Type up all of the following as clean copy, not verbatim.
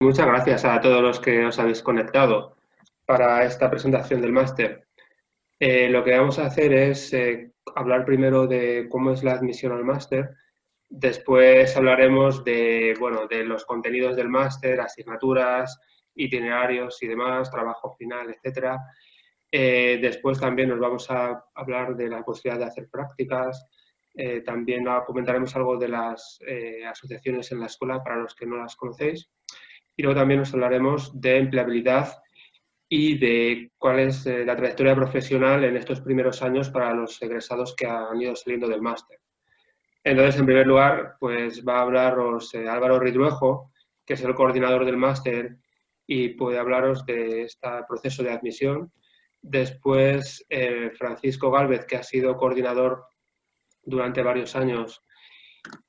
Muchas gracias a todos los que os habéis conectado para esta presentación del máster. Lo que vamos a hacer es hablar primero de cómo es la admisión al máster. Después hablaremos de, bueno, de los contenidos del máster, asignaturas, itinerarios y demás, trabajo final, etcétera. Después también nos vamos a hablar de la posibilidad de hacer prácticas. También comentaremos algo de las asociaciones en la escuela para los que no las conocéis. Y luego también nos hablaremos de empleabilidad y de cuál es la trayectoria profesional en estos primeros años para los egresados que han ido saliendo del máster. Entonces, en primer lugar, pues va a hablaros Álvaro Ridruejo, que es el coordinador del máster y puede hablaros de este proceso de admisión. Después, Francisco Gálvez, que ha sido coordinador durante varios años,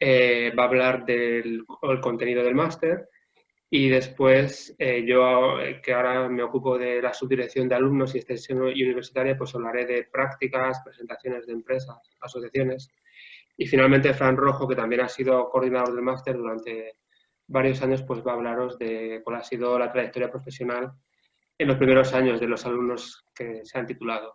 va a hablar del contenido del máster. Y después, yo, que ahora me ocupo de la subdirección de alumnos y extensión universitaria, pues hablaré de prácticas, presentaciones de empresas, asociaciones. Y finalmente, Fran Rojo, que también ha sido coordinador del máster durante varios años, pues va a hablaros de cuál ha sido la trayectoria profesional en los primeros años de los alumnos que se han titulado.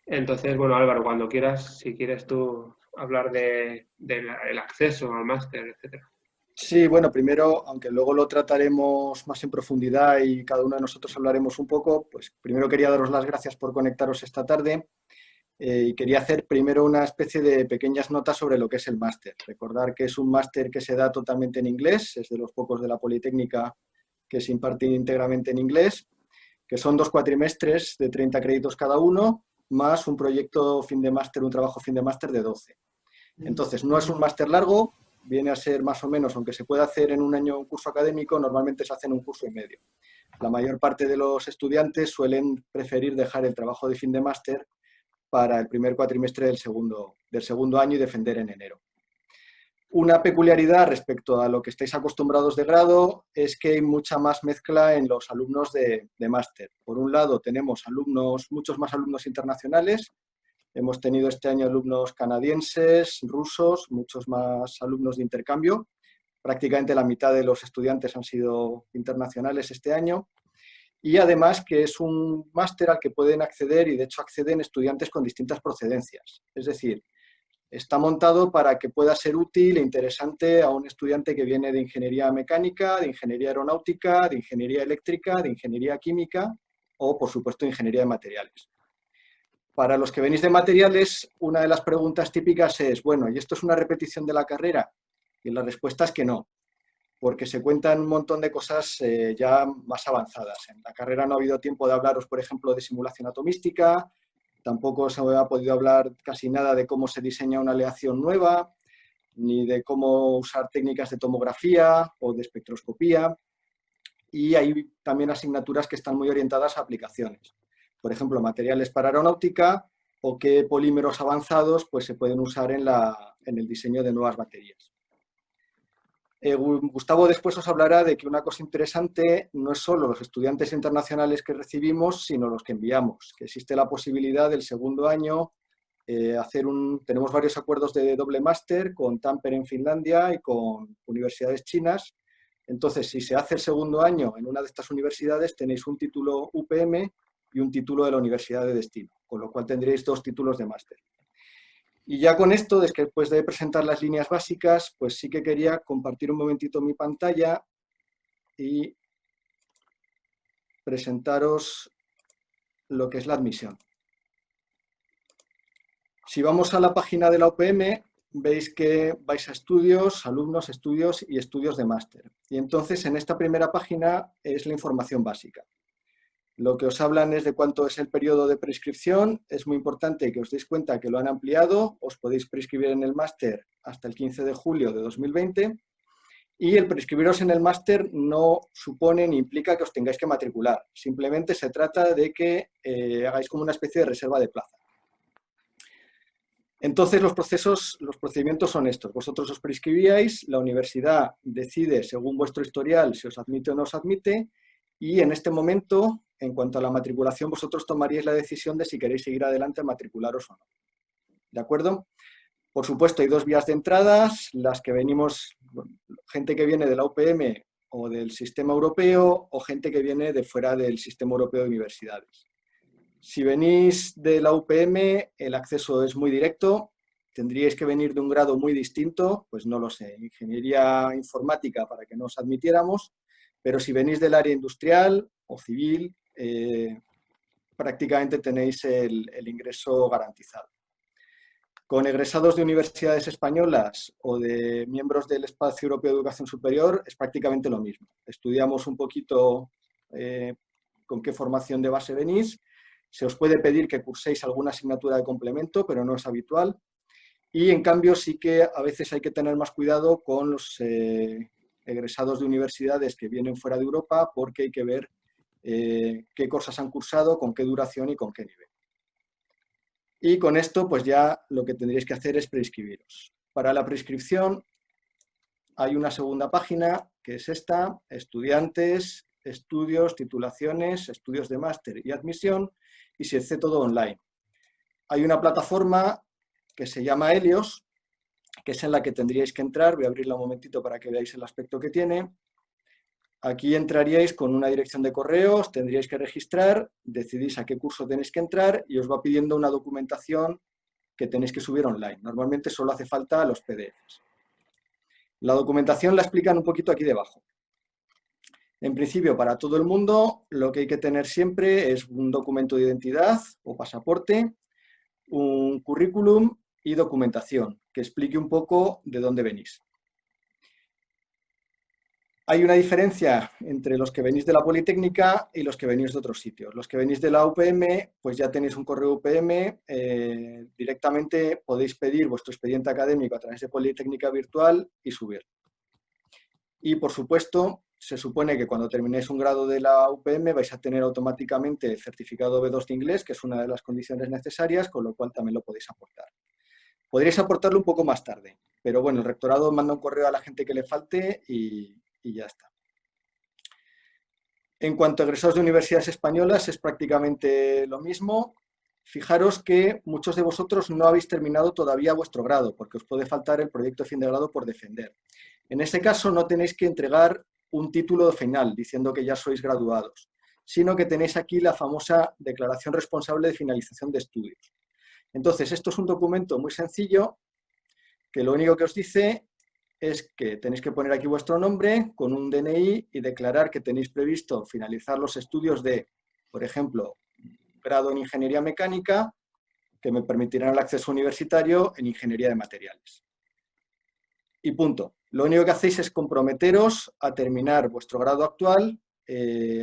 Entonces, bueno, Álvaro, cuando quieras, si quieres tú hablar del acceso al máster, etcétera. Sí, bueno, primero, aunque luego lo trataremos más en profundidad y cada uno de nosotros hablaremos un poco, pues primero quería daros las gracias por conectaros esta tarde y quería hacer primero una especie de pequeñas notas sobre lo que es el máster. Recordar que es un máster que se da totalmente en inglés, es de los pocos de la Politécnica que se imparte íntegramente en inglés, que son 2 cuatrimestres de 30 créditos cada uno, más un proyecto fin de máster, un trabajo fin de máster de 12. Entonces, no es un máster largo, viene a ser más o menos, aunque se puede hacer en un año un curso académico, normalmente se hace en un curso y medio. La mayor parte de los estudiantes suelen preferir dejar el trabajo de fin de máster para el primer cuatrimestre del segundo año y defender en enero. Una peculiaridad respecto a lo que estáis acostumbrados de grado es que hay mucha más mezcla en los alumnos de máster. Por un lado, tenemos muchos más alumnos internacionales. Hemos tenido este año alumnos canadienses, rusos, muchos más alumnos de intercambio. Prácticamente la mitad de los estudiantes han sido internacionales este año. Y además que es un máster al que pueden acceder y de hecho acceden estudiantes con distintas procedencias. Es decir, está montado para que pueda ser útil e interesante a un estudiante que viene de ingeniería mecánica, de ingeniería aeronáutica, de ingeniería eléctrica, de ingeniería química o, por supuesto, ingeniería de materiales. Para los que venís de materiales, una de las preguntas típicas es, bueno, ¿y esto es una repetición de la carrera? Y la respuesta es que no, porque se cuentan un montón de cosas ya más avanzadas. En la carrera no ha habido tiempo de hablaros, por ejemplo, de simulación atomística, tampoco se ha podido hablar casi nada de cómo se diseña una aleación nueva, ni de cómo usar técnicas de tomografía o de espectroscopía. Y hay también asignaturas que están muy orientadas a aplicaciones. Por ejemplo, materiales para aeronáutica o qué polímeros avanzados pues, se pueden usar en el diseño de nuevas baterías. Gustavo después os hablará de que una cosa interesante no es solo los estudiantes internacionales que recibimos, sino los que enviamos, que existe la posibilidad del segundo año tenemos varios acuerdos de doble máster con Tampere en Finlandia y con universidades chinas. Entonces, si se hace el segundo año en una de estas universidades, tenéis un título UPM y un título de la universidad de destino, con lo cual tendréis 2 títulos de máster. Y ya con esto, después de presentar las líneas básicas, pues sí que quería compartir un momentito mi pantalla y presentaros lo que es la admisión. Si vamos a la página de la UPM, veis que vais a estudios, alumnos, estudios y estudios de máster. Y entonces en esta primera página es la información básica. Lo que os hablan es de cuánto es el periodo de prescripción. Es muy importante que os deis cuenta que lo han ampliado. Os podéis prescribir en el máster hasta el 15 de julio de 2020. Y el prescribiros en el máster no supone ni implica que os tengáis que matricular. Simplemente se trata de que hagáis como una especie de reserva de plaza. Entonces los procedimientos son estos. Vosotros os prescribíais, la universidad decide según vuestro historial si os admite o no os admite y en este momento, en cuanto a la matriculación, vosotros tomaríais la decisión de si queréis seguir adelante a matricularos o no. ¿De acuerdo? Por supuesto, hay 2 vías de entradas, las que venimos, gente que viene de la UPM o del sistema europeo o gente que viene de fuera del sistema europeo de universidades. Si venís de la UPM, el acceso es muy directo. Tendríais que venir de un grado muy distinto, pues no lo sé, ingeniería informática para que nos admitiéramos, pero si venís del área industrial o civil, prácticamente tenéis el ingreso garantizado. Con egresados de universidades españolas o de miembros del Espacio Europeo de Educación Superior es prácticamente lo mismo. Estudiamos un poquito con qué formación de base venís. Se os puede pedir que curséis alguna asignatura de complemento, pero no es habitual. Y en cambio sí que a veces hay que tener más cuidado con los egresados de universidades que vienen fuera de Europa, porque hay que ver qué cosas han cursado, con qué duración y con qué nivel. Y con esto pues ya lo que tendríais que hacer es preinscribiros. Para la prescripción hay una segunda página que es esta: estudiantes, estudios, titulaciones, estudios de máster y admisión, y se hace todo online. Hay una plataforma que se llama Helios, que es en la que tendríais que entrar. Voy a abrirla un momentito para que veáis el aspecto que tiene. Aquí entraríais con una dirección de correo, os tendríais que registrar, decidís a qué curso tenéis que entrar y os va pidiendo una documentación que tenéis que subir online. Normalmente solo hace falta los PDFs. La documentación la explican un poquito aquí debajo. En principio, para todo el mundo, lo que hay que tener siempre es un documento de identidad o pasaporte, un currículum y documentación que explique un poco de dónde venís. Hay una diferencia entre los que venís de la Politécnica y los que venís de otros sitios. Los que venís de la UPM, pues ya tenéis un correo UPM, directamente podéis pedir vuestro expediente académico a través de Politécnica Virtual y subir. Y, por supuesto, se supone que cuando terminéis un grado de la UPM vais a tener automáticamente el certificado B2 de inglés, que es una de las condiciones necesarias, con lo cual también lo podéis aportar. Podríais aportarlo un poco más tarde, pero bueno, el rectorado manda un correo a la gente que le falte y ya está. En cuanto a egresados de universidades españolas, es prácticamente lo mismo. Fijaros que muchos de vosotros no habéis terminado todavía vuestro grado, porque os puede faltar el proyecto de fin de grado por defender. En ese caso, no tenéis que entregar un título final diciendo que ya sois graduados, sino que tenéis aquí la famosa declaración responsable de finalización de estudios. Entonces, esto es un documento muy sencillo que lo único que os dice es que tenéis que poner aquí vuestro nombre con un DNI y declarar que tenéis previsto finalizar los estudios de, por ejemplo, grado en Ingeniería Mecánica, que me permitirán el acceso universitario en Ingeniería de Materiales. Y punto. Lo único que hacéis es comprometeros a terminar vuestro grado actual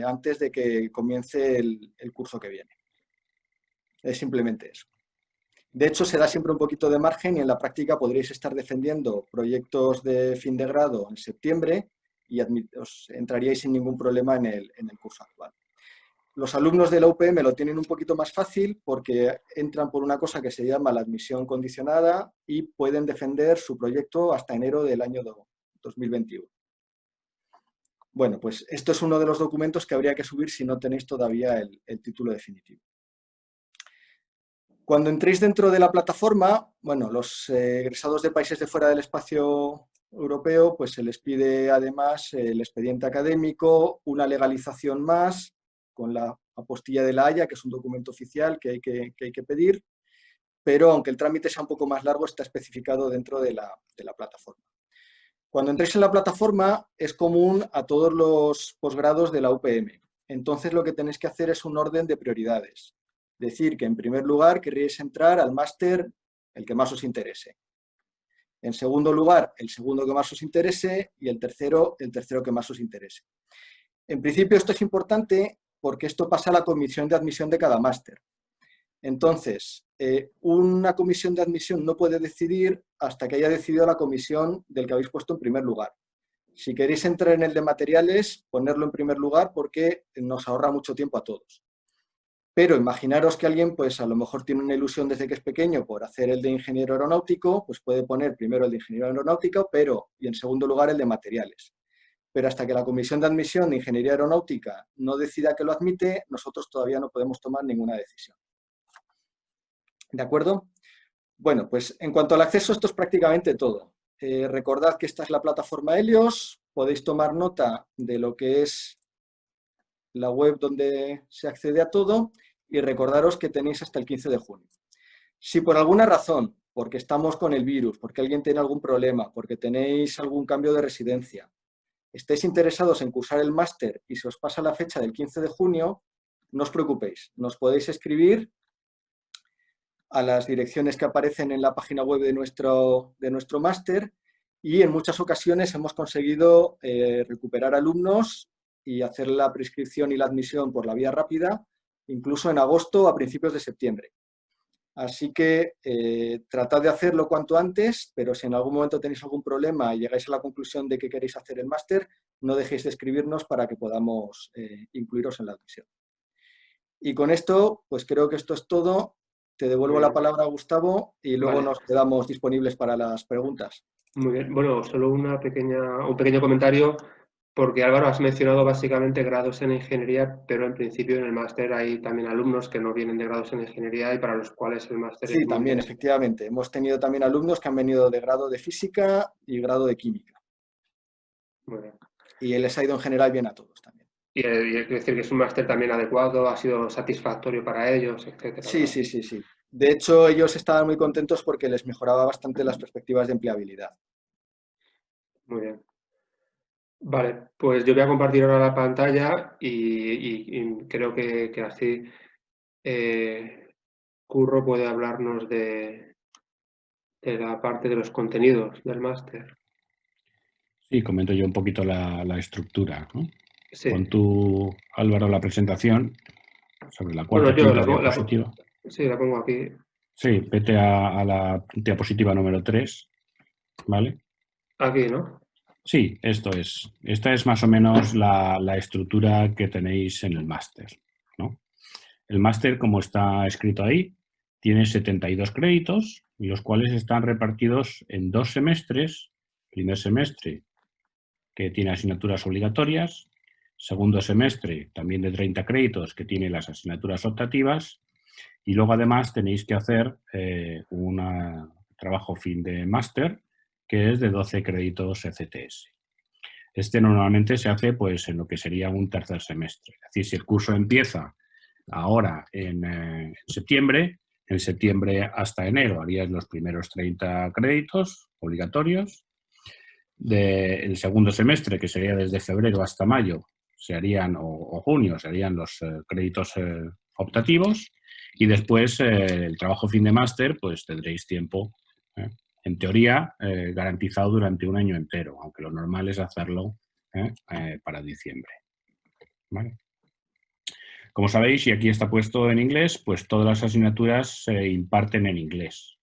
antes de que comience el curso que viene. Es simplemente eso. De hecho, se da siempre un poquito de margen y en la práctica podréis estar defendiendo proyectos de fin de grado en septiembre y os entraríais sin ningún problema en el curso actual. Los alumnos de la UPM lo tienen un poquito más fácil porque entran por una cosa que se llama la admisión condicionada y pueden defender su proyecto hasta enero del año 2021. Bueno, pues esto es uno de los documentos que habría que subir si no tenéis todavía el título definitivo. Cuando entréis dentro de la plataforma, bueno, los egresados de países de fuera del espacio europeo, pues se les pide además el expediente académico, una legalización más, con la apostilla de la Haya, que es un documento oficial que hay que pedir, pero aunque el trámite sea un poco más largo, está especificado dentro de la plataforma. Cuando entréis en la plataforma, es común a todos los posgrados de la UPM. Entonces, lo que tenéis que hacer es un orden de prioridades. Decir que en primer lugar querríais entrar al máster el que más os interese. En segundo lugar, el segundo que más os interese y el tercero que más os interese. En principio esto es importante porque esto pasa a la comisión de admisión de cada máster. Entonces, una comisión de admisión no puede decidir hasta que haya decidido la comisión del que habéis puesto en primer lugar. Si queréis entrar en el de materiales, ponerlo en primer lugar porque nos ahorra mucho tiempo a todos. Pero imaginaros que alguien, pues a lo mejor tiene una ilusión desde que es pequeño por hacer el de ingeniero aeronáutico, pues puede poner primero el de ingeniero aeronáutico, y en segundo lugar el de materiales. Pero hasta que la comisión de admisión de ingeniería aeronáutica no decida que lo admite, nosotros todavía no podemos tomar ninguna decisión. ¿De acuerdo? Bueno, pues en cuanto al acceso, esto es prácticamente todo. Recordad que esta es la plataforma Helios, podéis tomar nota de lo que es la web donde se accede a todo y recordaros que tenéis hasta el 15 de junio. Si por alguna razón, porque estamos con el virus, porque alguien tiene algún problema, porque tenéis algún cambio de residencia, estáis interesados en cursar el máster y se os pasa la fecha del 15 de junio, no os preocupéis, nos podéis escribir a las direcciones que aparecen en la página web de nuestro máster y en muchas ocasiones hemos conseguido recuperar alumnos y hacer la prescripción y la admisión por la vía rápida, incluso en agosto o a principios de septiembre. Así que tratad de hacerlo cuanto antes, pero si en algún momento tenéis algún problema y llegáis a la conclusión de que queréis hacer el máster, no dejéis de escribirnos para que podamos incluiros en la admisión. Y con esto, pues creo que esto es todo. Te devuelvo la palabra, Gustavo, y luego nos quedamos disponibles para las preguntas. Muy bien. Bueno, solo un pequeño comentario, porque Álvaro, has mencionado básicamente grados en ingeniería, pero en principio en el máster hay también alumnos que no vienen de grados en ingeniería y para los cuales el máster es Sí, muy también, interesante. efectivamente. Hemos tenido también alumnos que han venido de grado de física y grado de química. Muy bien. Y les ha ido en general bien a todos también. Y es decir, que es un máster también adecuado, ha sido satisfactorio para ellos, etcétera, Sí, ¿verdad? sí, sí, sí. De hecho, ellos estaban muy contentos porque les mejoraba bastante las perspectivas de empleabilidad. Muy bien. Vale, pues yo voy a compartir ahora la pantalla y creo que así Curro puede hablarnos de la parte de los contenidos del máster. Sí, comento yo un poquito la estructura, ¿no? Sí. Pon tú, Álvaro, la presentación sobre la Bueno, cuarta, quinta diapositiva. Sí, la pongo aquí. Sí, vete a la diapositiva número 3, ¿vale? Aquí, ¿no? Sí, esto es. Esta es más o menos la estructura que tenéis en el máster, ¿no? El máster, como está escrito ahí, tiene 72 créditos, los cuales están repartidos en 2 semestres. Primer semestre, que tiene asignaturas obligatorias. Segundo semestre, también de 30 créditos, que tiene las asignaturas optativas. Y luego, además, tenéis que hacer un trabajo fin de máster, que es de 12 créditos ECTS. Este normalmente se hace pues, en lo que sería un tercer semestre. Es decir, si el curso empieza ahora en septiembre, en septiembre hasta enero harías los primeros 30 créditos obligatorios. Del segundo semestre, que sería desde febrero hasta mayo, se harían, o junio, se harían los créditos optativos, y después el trabajo fin de máster, pues tendréis tiempo, en teoría, garantizado durante un año entero, aunque lo normal es hacerlo para diciembre. ¿Vale? Como sabéis, y aquí está puesto en inglés, pues todas las asignaturas se imparten en inglés.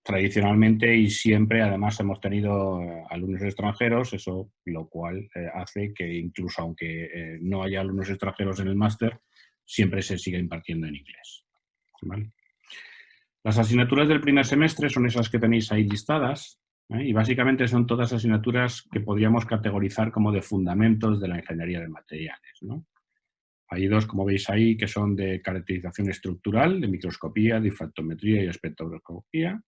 Tradicionalmente y siempre, además, hemos tenido alumnos extranjeros, eso lo cual hace que incluso aunque no haya alumnos extranjeros en el máster, siempre se siga impartiendo en inglés. ¿Vale? Las asignaturas del primer semestre son esas que tenéis ahí listadas, y básicamente son todas asignaturas que podríamos categorizar como de fundamentos de la ingeniería de materiales, ¿no? Hay 2, como veis ahí, que son de caracterización estructural, de microscopía, difractometría y espectroscopía.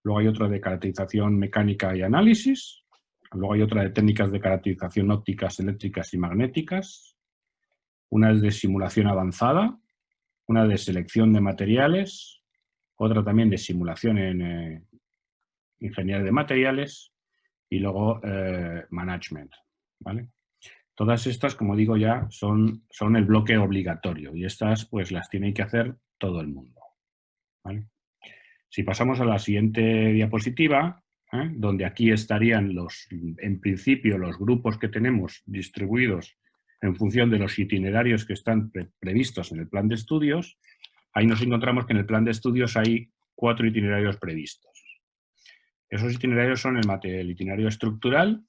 Luego hay otra de caracterización mecánica y análisis. Luego hay otra de técnicas de caracterización ópticas, eléctricas y magnéticas. Una es de simulación avanzada. Una de selección de materiales. Otra también de simulación en ingeniería de materiales. Y luego management. ¿Vale? Todas estas, como digo ya, son el bloque obligatorio y estas pues las tiene que hacer todo el mundo. ¿Vale? Si pasamos a la siguiente diapositiva, donde aquí estarían en principio los grupos que tenemos distribuidos en función de los itinerarios que están previstos en el plan de estudios, ahí nos encontramos que en el plan de estudios hay 4 itinerarios previstos. Esos itinerarios son el itinerario estructural,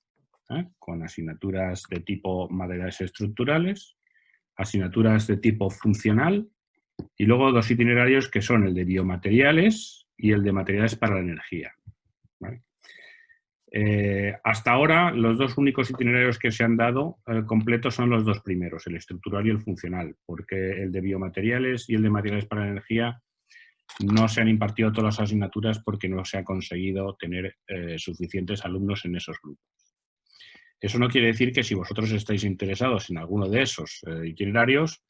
con asignaturas de tipo materiales estructurales, asignaturas de tipo funcional y luego 2 itinerarios que son el de biomateriales y el de materiales para la energía. ¿Vale? Hasta ahora los 2 únicos itinerarios que se han dado completos son los 2 primeros, el estructural y el funcional, porque el de biomateriales y el de materiales para la energía no se han impartido todas las asignaturas porque no se ha conseguido tener suficientes alumnos en esos grupos. Eso no quiere decir que si vosotros estáis interesados en alguno de esos itinerarios,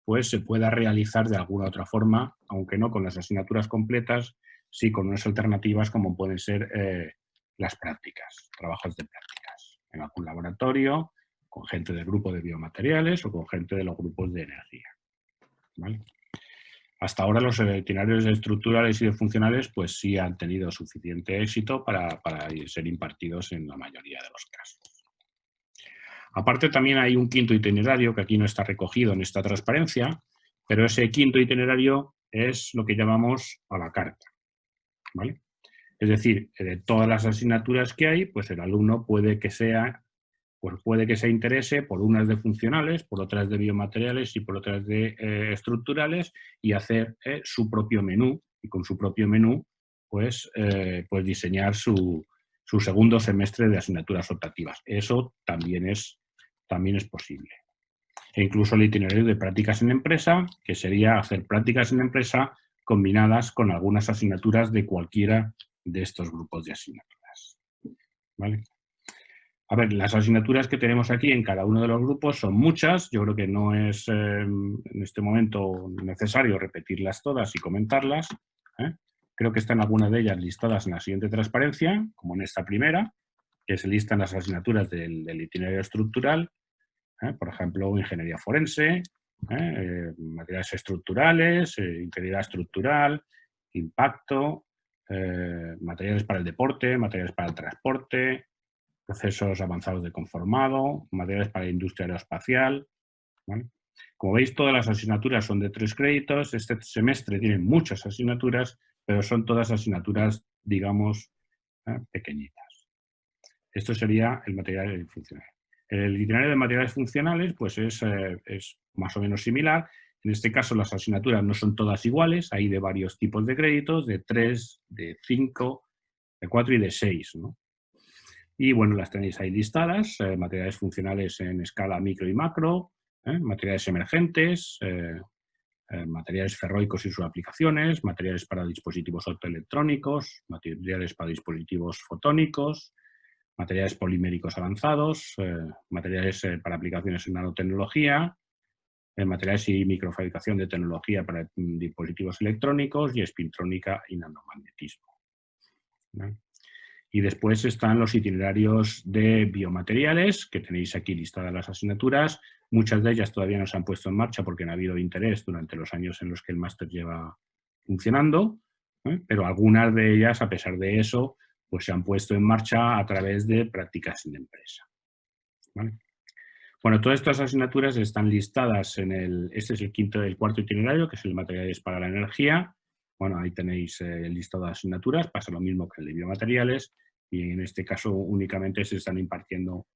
pues se pueda realizar de alguna otra forma, aunque no con las asignaturas completas, sí con unas alternativas como pueden ser las prácticas, trabajos de prácticas, en algún laboratorio, con gente del grupo de biomateriales o con gente de los grupos de energía. ¿Vale? Hasta ahora los itinerarios estructurales y de funcionales pues sí han tenido suficiente éxito para ser impartidos en la mayoría de los casos. Aparte también hay un quinto itinerario que aquí no está recogido en esta transparencia, pero ese quinto itinerario es lo que llamamos a la carta, ¿vale? Es decir, de todas las asignaturas que hay, pues el alumno puede que se interese por unas de funcionales, por otras de biomateriales y por otras de estructurales y hacer su propio menú y con su propio menú pues diseñar su segundo semestre de asignaturas optativas. Eso también es posible. E incluso el itinerario de prácticas en empresa, que sería hacer prácticas en empresa combinadas con algunas asignaturas de cualquiera de estos grupos de asignaturas. ¿Vale? A ver, las asignaturas que tenemos aquí en cada uno de los grupos son muchas. Yo creo que no es en este momento necesario repetirlas todas y comentarlas. Creo que están algunas de ellas listadas en la siguiente transparencia, como en esta primera, que se listan las asignaturas del itinerario estructural. Por ejemplo, ingeniería forense, materiales estructurales, integridad estructural, impacto, materiales para el deporte, materiales para el transporte, procesos avanzados de conformado, materiales para la industria aeroespacial. ¿Vale? Como veis, todas las asignaturas son de 3 créditos. Este semestre tiene muchas asignaturas, pero son todas asignaturas, digamos, pequeñitas. Esto sería el material funcional. El itinerario de materiales funcionales pues es más o menos similar. En este caso las asignaturas no son todas iguales, hay de varios tipos de créditos, de 3, de 5, de 4 y de 6, ¿no? Y bueno, las tenéis ahí listadas, materiales funcionales en escala micro y macro, materiales emergentes, materiales ferroicos y sus aplicaciones, materiales para dispositivos optoelectrónicos, materiales para dispositivos fotónicos, materiales poliméricos avanzados, materiales para aplicaciones en nanotecnología, materiales y microfabricación de tecnología para dispositivos electrónicos y espintrónica y nanomagnetismo. ¿Vale? Y después están los itinerarios de biomateriales, que tenéis aquí listadas las asignaturas. Muchas de ellas todavía no se han puesto en marcha porque no ha habido interés durante los años en los que el máster lleva funcionando, pero algunas de ellas, a pesar de eso, pues se han puesto en marcha a través de prácticas en empresa. ¿Vale? Bueno, todas estas asignaturas están listadas en este es el cuarto itinerario, que es el materiales para la energía. Bueno, ahí tenéis el listado de asignaturas, pasa lo mismo que el de biomateriales y en este caso únicamente se están impartiendo,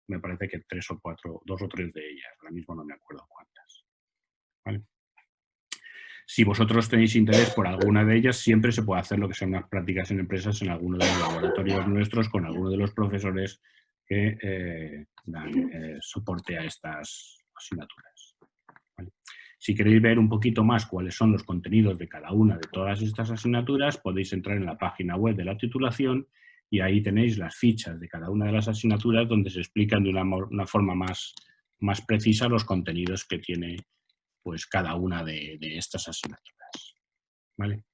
me parece que 3 o 4, 2 o 3 de ellas, ahora mismo no me acuerdo cuántas. ¿Vale? Si vosotros tenéis interés por alguna de ellas, siempre se puede hacer lo que son unas prácticas en empresas en alguno de los laboratorios nuestros con alguno de los profesores que dan soporte a estas asignaturas. ¿Vale? Si queréis ver un poquito más cuáles son los contenidos de cada una de todas estas asignaturas, podéis entrar en la página web de la titulación y ahí tenéis las fichas de cada una de las asignaturas donde se explican de una forma más precisa los contenidos que tiene pues cada una de estas asignaturas. ¿Vale?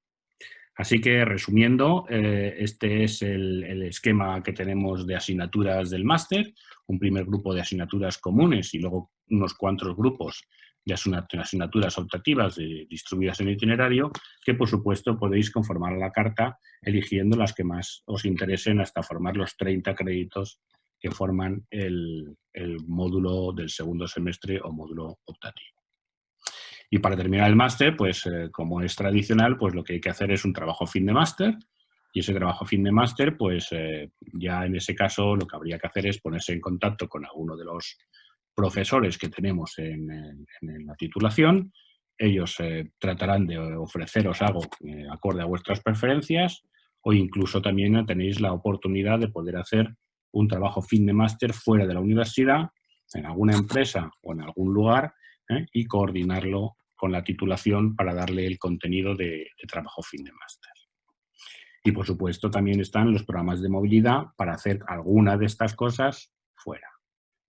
Así que, resumiendo, este es el esquema que tenemos de asignaturas del máster, un primer grupo de asignaturas comunes y luego unos cuantos grupos de asignaturas optativas distribuidas en el itinerario, que por supuesto podéis conformar la carta eligiendo las que más os interesen hasta formar los 30 créditos que forman el módulo del segundo semestre o módulo optativo. Y para terminar el máster, pues como es tradicional, pues lo que hay que hacer es un trabajo fin de máster y ese trabajo fin de máster, pues ya en ese caso lo que habría que hacer es ponerse en contacto con alguno de los profesores que tenemos en la titulación. Ellos tratarán de ofreceros algo acorde a vuestras preferencias o incluso también tenéis la oportunidad de poder hacer un trabajo fin de máster fuera de la universidad, en alguna empresa o en algún lugar, y coordinarlo con la titulación para darle el contenido de trabajo fin de máster. Y por supuesto también están los programas de movilidad para hacer alguna de estas cosas fuera.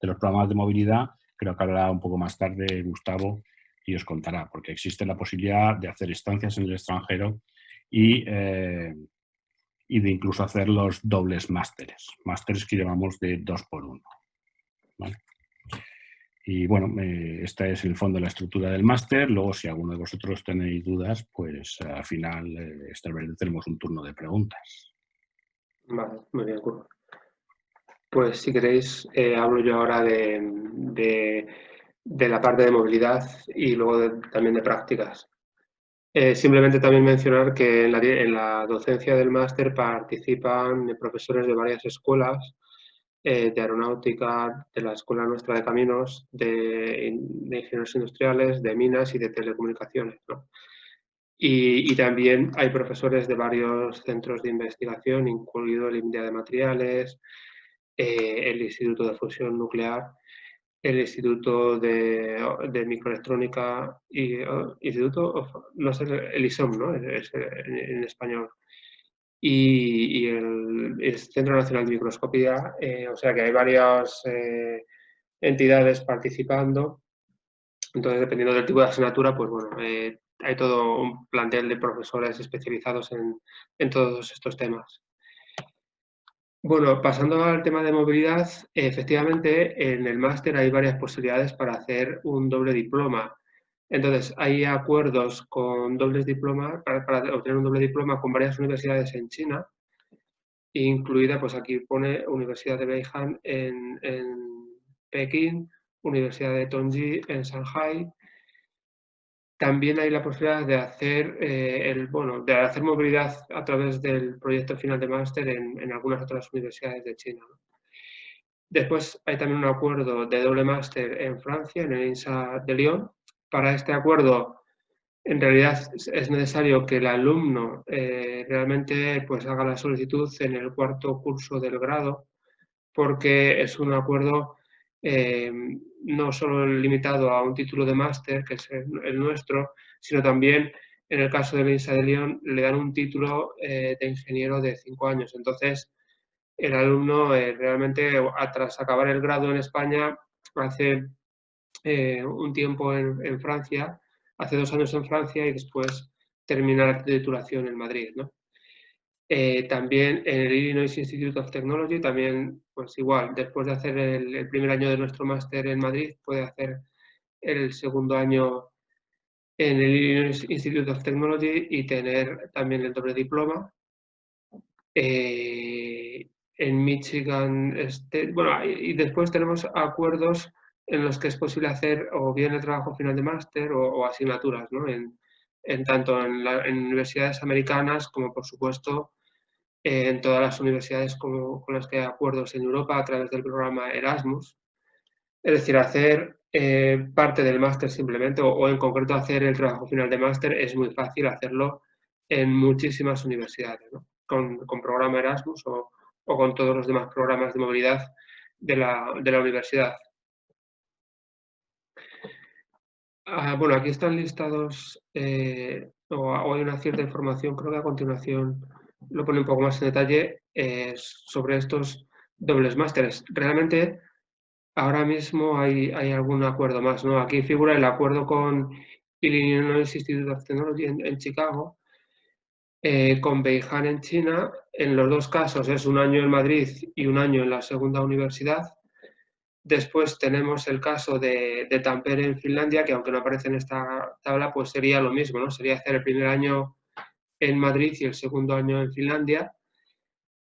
De los programas de movilidad creo que hablará un poco más tarde Gustavo y os contará, porque existe la posibilidad de hacer estancias en el extranjero y de incluso hacer los dobles másteres que llamamos de 2x1. ¿Vale? Y bueno, esta es el fondo de la estructura del máster. Luego, si alguno de vosotros tenéis dudas, pues al final tenemos un turno de preguntas. Vale, muy bien, Curro. Pues si queréis, hablo yo ahora de la parte de movilidad y luego también de prácticas. Simplemente también mencionar que en la docencia del máster participan profesores de varias escuelas, de aeronáutica, de la Escuela Nuestra de Caminos, de ingenieros industriales, de minas y de telecomunicaciones, ¿no? Y también hay profesores de varios centros de investigación, incluido el INDIA de Materiales, el Instituto de Fusión Nuclear, el Instituto de Microelectrónica y no sé, el ISOM, ¿no? Es en español. Y el Centro Nacional de Microscopía, o sea que hay varias entidades participando. Entonces, dependiendo del tipo de asignatura, pues bueno, hay todo un plantel de profesores especializados en todos estos temas. Bueno, pasando al tema de movilidad, efectivamente en el máster hay varias posibilidades para hacer un doble diploma. Entonces, hay acuerdos con dobles diplomas, para obtener un doble diploma con varias universidades en China, incluida, pues aquí pone Universidad de Beihang en Pekín, Universidad de Tongji en Shanghai. También hay la posibilidad de hacer, de hacer movilidad a través del proyecto final de máster en algunas otras universidades de China, ¿no? Después hay también un acuerdo de doble máster en Francia, en el INSA de Lyon. Para este acuerdo, en realidad es necesario que el alumno realmente pues, haga la solicitud en el cuarto curso del grado, porque es un acuerdo no solo limitado a un título de máster, que es el nuestro, sino también, en el caso del INSA de Lyon, le dan un título de ingeniero de 5 años. Entonces, el alumno realmente, tras acabar el grado en España, hace un tiempo en Francia, hace 2 años en Francia y después termina la titulación en Madrid, ¿no? También en el Illinois Institute of Technology, también, pues igual, después de hacer el primer año de nuestro máster en Madrid, puede hacer el segundo año en el Illinois Institute of Technology y tener también el doble diploma. En Michigan State, bueno, y después tenemos acuerdos en los que es posible hacer o bien el trabajo final de máster o asignaturas, ¿no? Tanto en universidades americanas como, por supuesto, en todas las universidades con las que hay acuerdos en Europa a través del programa Erasmus. Es decir, hacer parte del máster simplemente o en concreto hacer el trabajo final de máster es muy fácil hacerlo en muchísimas universidades, ¿no? Con programa Erasmus o con todos los demás programas de movilidad de la universidad. Bueno, aquí están listados, o hay una cierta información, creo que a continuación lo pone un poco más en detalle sobre estos dobles másteres. Realmente, ahora mismo hay algún acuerdo más, ¿no? Aquí figura el acuerdo con Illinois Institute of Technology en Chicago, con Beihang en China. En los dos casos es un año en Madrid y un año en la segunda universidad. Después tenemos el caso de Tampere en Finlandia, que aunque no aparece en esta tabla, pues sería lo mismo, ¿no? Sería hacer el primer año en Madrid y el segundo año en Finlandia.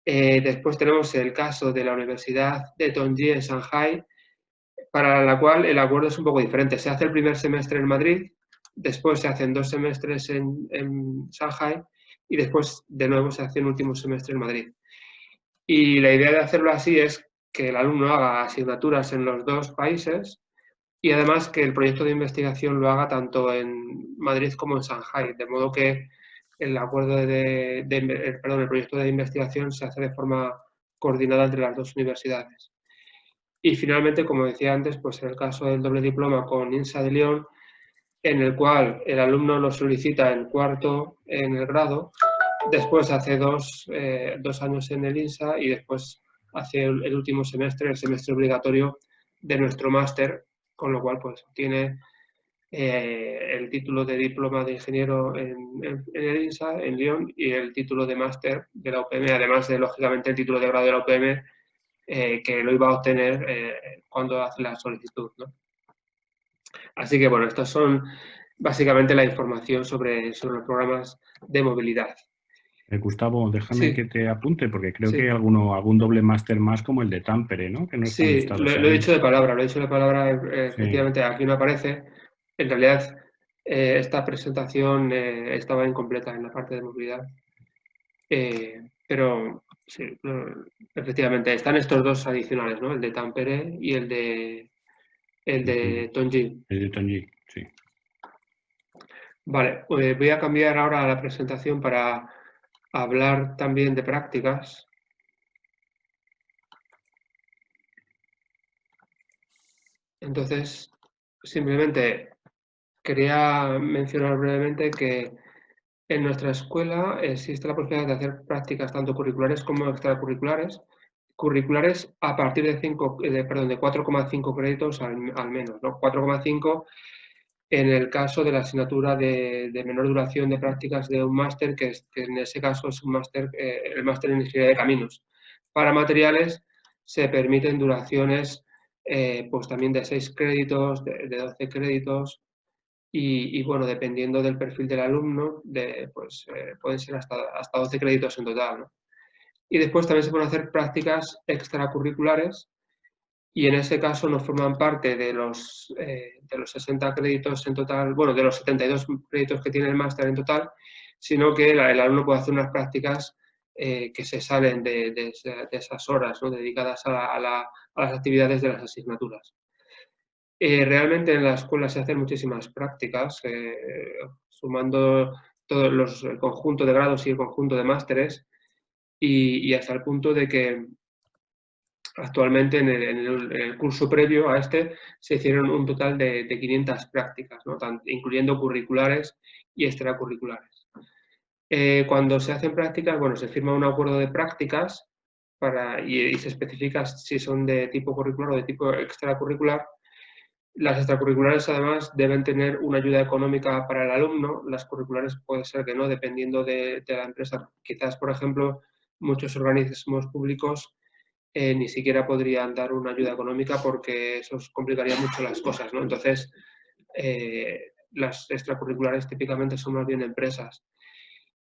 Después tenemos el caso de la Universidad de Tongji en Shanghai, para la cual el acuerdo es un poco diferente. Se hace el primer semestre en Madrid, después se hacen 2 semestres en Shanghai y después de nuevo se hace un último semestre en Madrid. Y la idea de hacerlo así es que el alumno haga asignaturas en los 2 países y además que el proyecto de investigación lo haga tanto en Madrid como en Shanghai, de modo que el acuerdo el proyecto de investigación se hace de forma coordinada entre las 2 universidades. Y finalmente, como decía antes, pues en el caso del doble diploma con INSA de Lyon, en el cual el alumno lo solicita en cuarto en el grado, después hace dos años en el INSA y después hace el último semestre, el semestre obligatorio de nuestro máster, con lo cual pues tiene el título de diploma de ingeniero en el INSA, en Lyon, y el título de máster de la UPM, además de, lógicamente, el título de grado de la UPM, que lo iba a obtener cuando hace la solicitud, ¿no? Así que, bueno, estas son básicamente la información sobre los programas de movilidad. Gustavo, déjame Sí, que te apunte, porque creo que hay sí. algún doble máster más como el de Tampere, ¿no? Que no están Sí, listados lo he ahí. dicho de palabra, Sí. efectivamente, aquí no aparece. En realidad, esta presentación estaba incompleta en la parte de movilidad. Pero sí, efectivamente, están estos dos adicionales, ¿no? El de Tampere y el de Tonji. El de Tonji, sí. Vale, voy a cambiar ahora la presentación para hablar también de prácticas. Entonces, simplemente quería mencionar brevemente que en nuestra escuela existe la posibilidad de hacer prácticas tanto curriculares como extracurriculares. Curriculares a partir de 4,5 créditos al menos, ¿no? 4,5 en el caso de la asignatura de menor duración de prácticas de un máster, que en ese caso es un máster, el máster en Ingeniería de Caminos. Para materiales se permiten duraciones pues también de 6 créditos, de 12 créditos, y bueno, dependiendo del perfil del alumno, pueden ser hasta 12 créditos en total, ¿no? Y después también se pueden hacer prácticas extracurriculares, y en ese caso no forman parte de los 60 créditos en total, bueno, de los 72 créditos que tiene el máster en total, sino que el alumno puede hacer unas prácticas que se salen de esas horas, ¿no? Dedicadas a las actividades de las asignaturas. Realmente en la escuela se hacen muchísimas prácticas, sumando el conjunto de grados y el conjunto de másteres, y hasta el punto de que actualmente en el curso previo a este se hicieron un total de 500 prácticas, ¿no? Incluyendo curriculares y extracurriculares. Cuando se hacen prácticas, bueno, se firma un acuerdo de prácticas y se especifica si son de tipo curricular o de tipo extracurricular. Las extracurriculares, además, deben tener una ayuda económica para el alumno. Las curriculares puede ser que no, dependiendo de la empresa. Quizás, por ejemplo, muchos organismos públicos ni siquiera podrían dar una ayuda económica porque eso complicaría mucho las cosas, ¿no? Entonces, las extracurriculares típicamente son más bien empresas.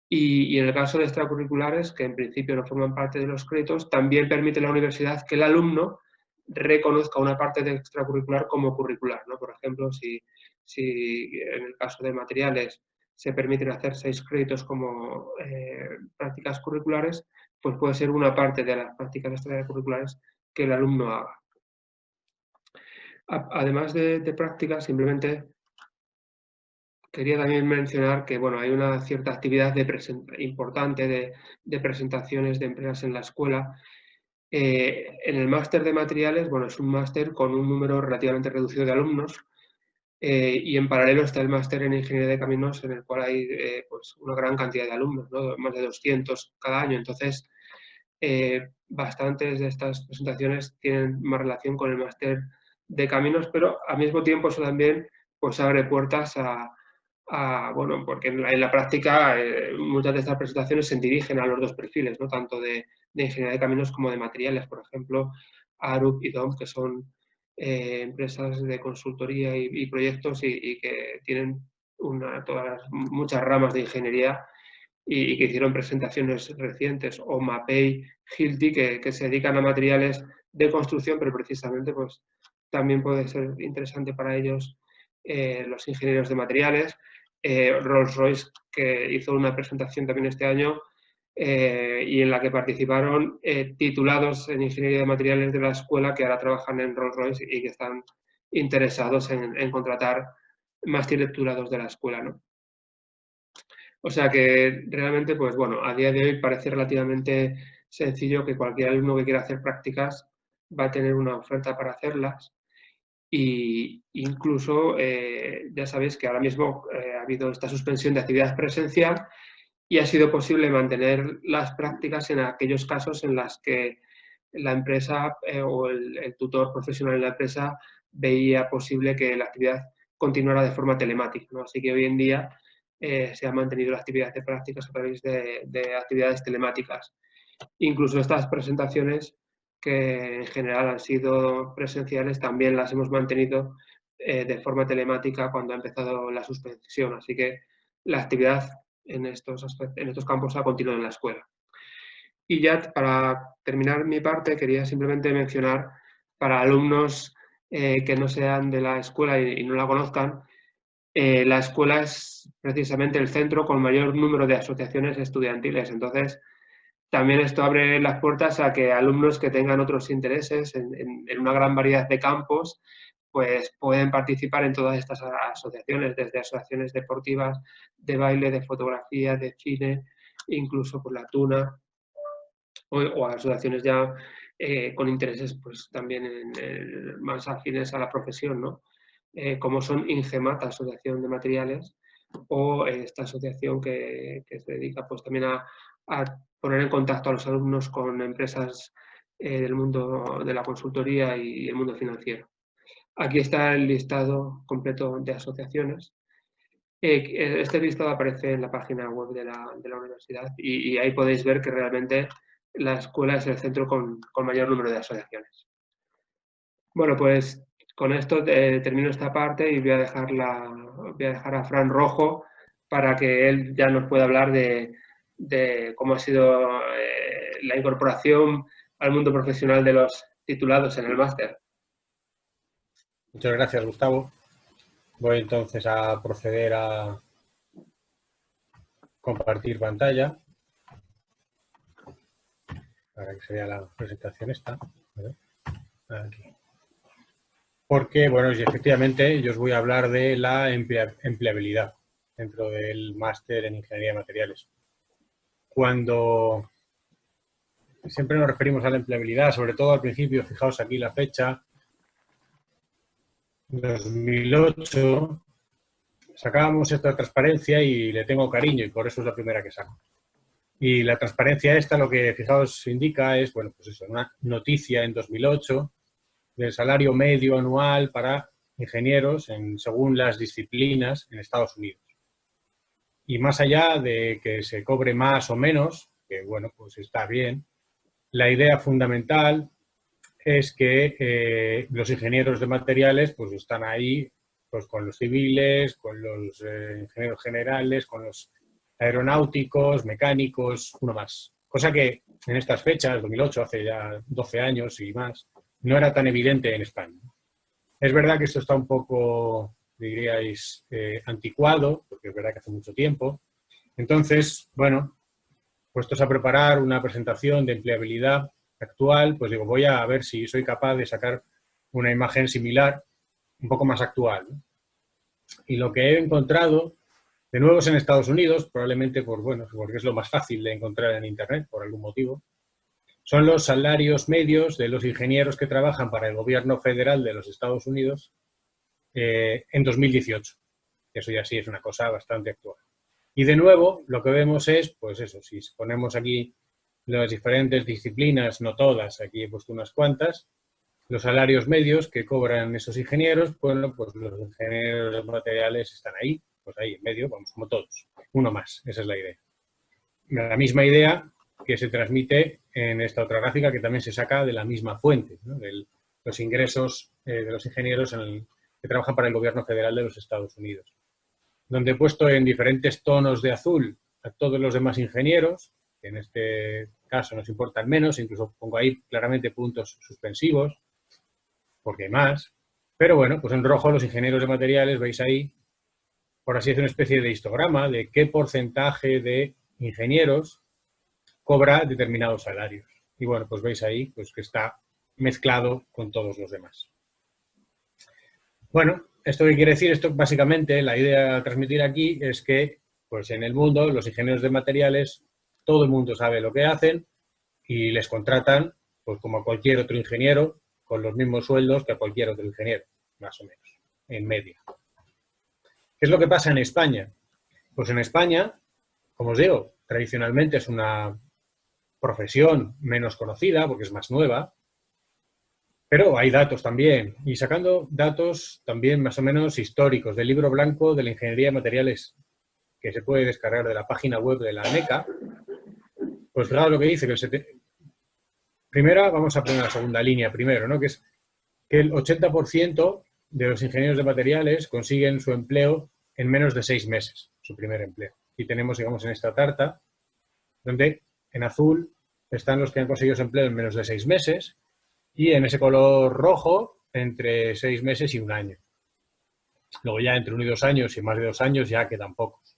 Y en el caso de extracurriculares, que en principio no forman parte de los créditos, también permite la universidad que el alumno reconozca una parte de extracurricular como curricular, ¿no? Por ejemplo, si en el caso de materiales se permiten hacer 6 créditos como prácticas curriculares, pues puede ser una parte de las prácticas extracurriculares que el alumno haga. Además de prácticas, simplemente quería también mencionar que bueno, hay una cierta actividad importante de presentaciones de empresas en la escuela. En el máster de materiales, bueno, es un máster con un número relativamente reducido de alumnos, y en paralelo está el máster en Ingeniería de Caminos, en el cual hay pues una gran cantidad de alumnos, ¿no? Más de 200 cada año. Entonces, bastantes de estas presentaciones tienen más relación con el máster de Caminos, pero al mismo tiempo eso también pues abre puertas bueno, porque en la práctica muchas de estas presentaciones se dirigen a los dos perfiles, ¿no? Tanto de Ingeniería de Caminos como de materiales. Por ejemplo, Arup y DOM, que son empresas de consultoría y proyectos y que tienen muchas ramas de ingeniería y que hicieron presentaciones recientes, o Mapei, Hilti, que se dedican a materiales de construcción, pero precisamente pues, también puede ser interesante para ellos los ingenieros de materiales. Rolls-Royce, que hizo una presentación también este año y en la que participaron titulados en Ingeniería de Materiales de la escuela que ahora trabajan en Rolls-Royce y que están interesados en contratar más titulados de la escuela, ¿no? O sea que realmente, pues bueno, a día de hoy parece relativamente sencillo que cualquier alumno que quiera hacer prácticas va a tener una oferta para hacerlas. Y incluso ya sabéis que ahora mismo ha habido esta suspensión de actividad presencial y ha sido posible mantener las prácticas en aquellos casos en los que la empresa o el tutor profesional en la empresa veía posible que la actividad continuara de forma telemática, ¿no? Así que hoy en día se ha mantenido la actividad de prácticas a través de actividades telemáticas. Incluso estas presentaciones, que en general han sido presenciales, también las hemos mantenido de forma telemática cuando ha empezado la suspensión. Así que la actividad en estos campos ha continuado en la escuela. Y ya para terminar mi parte, quería simplemente mencionar para alumnos que no sean de la escuela y no la conozcan, la escuela es precisamente el centro con mayor número de asociaciones estudiantiles. Entonces, también esto abre las puertas a que alumnos que tengan otros intereses en una gran variedad de campos, pues pueden participar en todas estas asociaciones, desde asociaciones deportivas, de baile, de fotografía, de cine, incluso por la tuna, o asociaciones ya con intereses pues también más afines a la profesión, ¿no? Como son INGEMAT, Asociación de Materiales, o esta asociación que se dedica pues también a poner en contacto a los alumnos con empresas del mundo de la consultoría y el mundo financiero. Aquí está el listado completo de asociaciones. Este listado aparece en la página web de la universidad y ahí podéis ver que realmente la escuela es el centro con mayor número de asociaciones. Bueno, pues con esto termino esta parte y voy a dejar a Fran Rojo para que él ya nos pueda hablar de cómo ha sido la incorporación al mundo profesional de los titulados en el máster. Muchas gracias, Gustavo. Voy entonces a proceder a compartir pantalla para que se vea la presentación esta. Aquí. Porque, bueno, y efectivamente yo os voy a hablar de la empleabilidad dentro del máster en Ingeniería de Materiales. Cuando siempre nos referimos a la empleabilidad, sobre todo al principio, fijaos aquí la fecha, 2008, sacábamos esta transparencia y le tengo cariño y por eso es la primera que saco. Y la transparencia esta lo que, fijaos, indica es, bueno, pues eso, una noticia en 2008 del salario medio anual para ingenieros según las disciplinas en Estados Unidos. Y más allá de que se cobre más o menos, que bueno, pues está bien, la idea fundamental es que los ingenieros de materiales pues están ahí pues con los civiles, con los ingenieros generales, con los aeronáuticos, mecánicos, uno más. Cosa que en estas fechas, 2008, hace ya 12 años y más, no era tan evidente en España. Es verdad que esto está un poco, diríais, anticuado, porque es verdad que hace mucho tiempo. Entonces, bueno, puestos a preparar una presentación de empleabilidad actual, pues digo, voy a ver si soy capaz de sacar una imagen similar, un poco más actual, ¿no? Y lo que he encontrado, de nuevo es en Estados Unidos, probablemente bueno, porque es lo más fácil de encontrar en Internet, por algún motivo, son los salarios medios de los ingenieros que trabajan para el gobierno federal de los Estados Unidos en 2018. Eso ya sí es una cosa bastante actual. Y de nuevo, lo que vemos es, pues eso, si ponemos aquí las diferentes disciplinas, no todas, aquí he puesto unas cuantas, los salarios medios que cobran esos ingenieros, bueno, pues los ingenieros de materiales están ahí, pues ahí en medio, vamos, como todos, uno más, esa es la idea. La misma idea que se transmite en esta otra gráfica que también se saca de la misma fuente, ¿no? De los ingresos de los ingenieros que trabajan para el gobierno federal de los Estados Unidos. Donde he puesto en diferentes tonos de azul a todos los demás ingenieros, que en este caso nos importan menos, incluso pongo ahí claramente puntos suspensivos, porque hay más. Pero bueno, pues en rojo los ingenieros de materiales, veis ahí, por así decirlo, una especie de histograma de qué porcentaje de ingenieros cobra determinados salarios. Y bueno, pues veis ahí pues que está mezclado con todos los demás. Bueno, ¿esto qué quiere decir? Esto básicamente, la idea a transmitir aquí es que pues en el mundo, los ingenieros de materiales, todo el mundo sabe lo que hacen y les contratan pues como a cualquier otro ingeniero con los mismos sueldos que a cualquier otro ingeniero. más o menos, en media. ¿Qué es lo que pasa en España? Pues en España, como os digo, tradicionalmente es una profesión menos conocida porque es más nueva, pero hay datos también, y sacando datos también más o menos históricos del libro blanco de la ingeniería de materiales que se puede descargar de la página web de la ANECA, pues fijaos lo que dice, que primero vamos a poner la segunda línea primero, ¿no? Que es que el 80% de los ingenieros de materiales consiguen su empleo en menos de 6 meses, su primer empleo. Y tenemos, digamos, en esta tarta, donde en azul están los que han conseguido su empleo en menos de 6 meses y en ese color rojo entre 6 meses y 1 año. Luego ya entre 1 y 2 años y más de 2 años ya quedan pocos.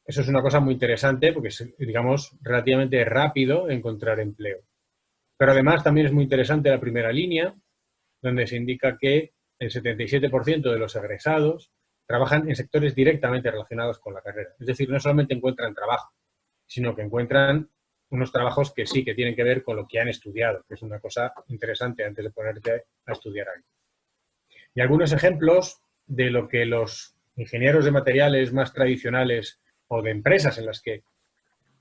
Eso es una cosa muy interesante porque es, digamos, relativamente rápido encontrar empleo. Pero además también es muy interesante la primera línea, donde se indica que el 77% de los egresados trabajan en sectores directamente relacionados con la carrera. Es decir, no solamente encuentran trabajo, sino que encuentran unos trabajos que sí, que tienen que ver con lo que han estudiado, que es una cosa interesante antes de ponerte a estudiar algo. Y algunos ejemplos de lo que los ingenieros de materiales más tradicionales o de empresas en las que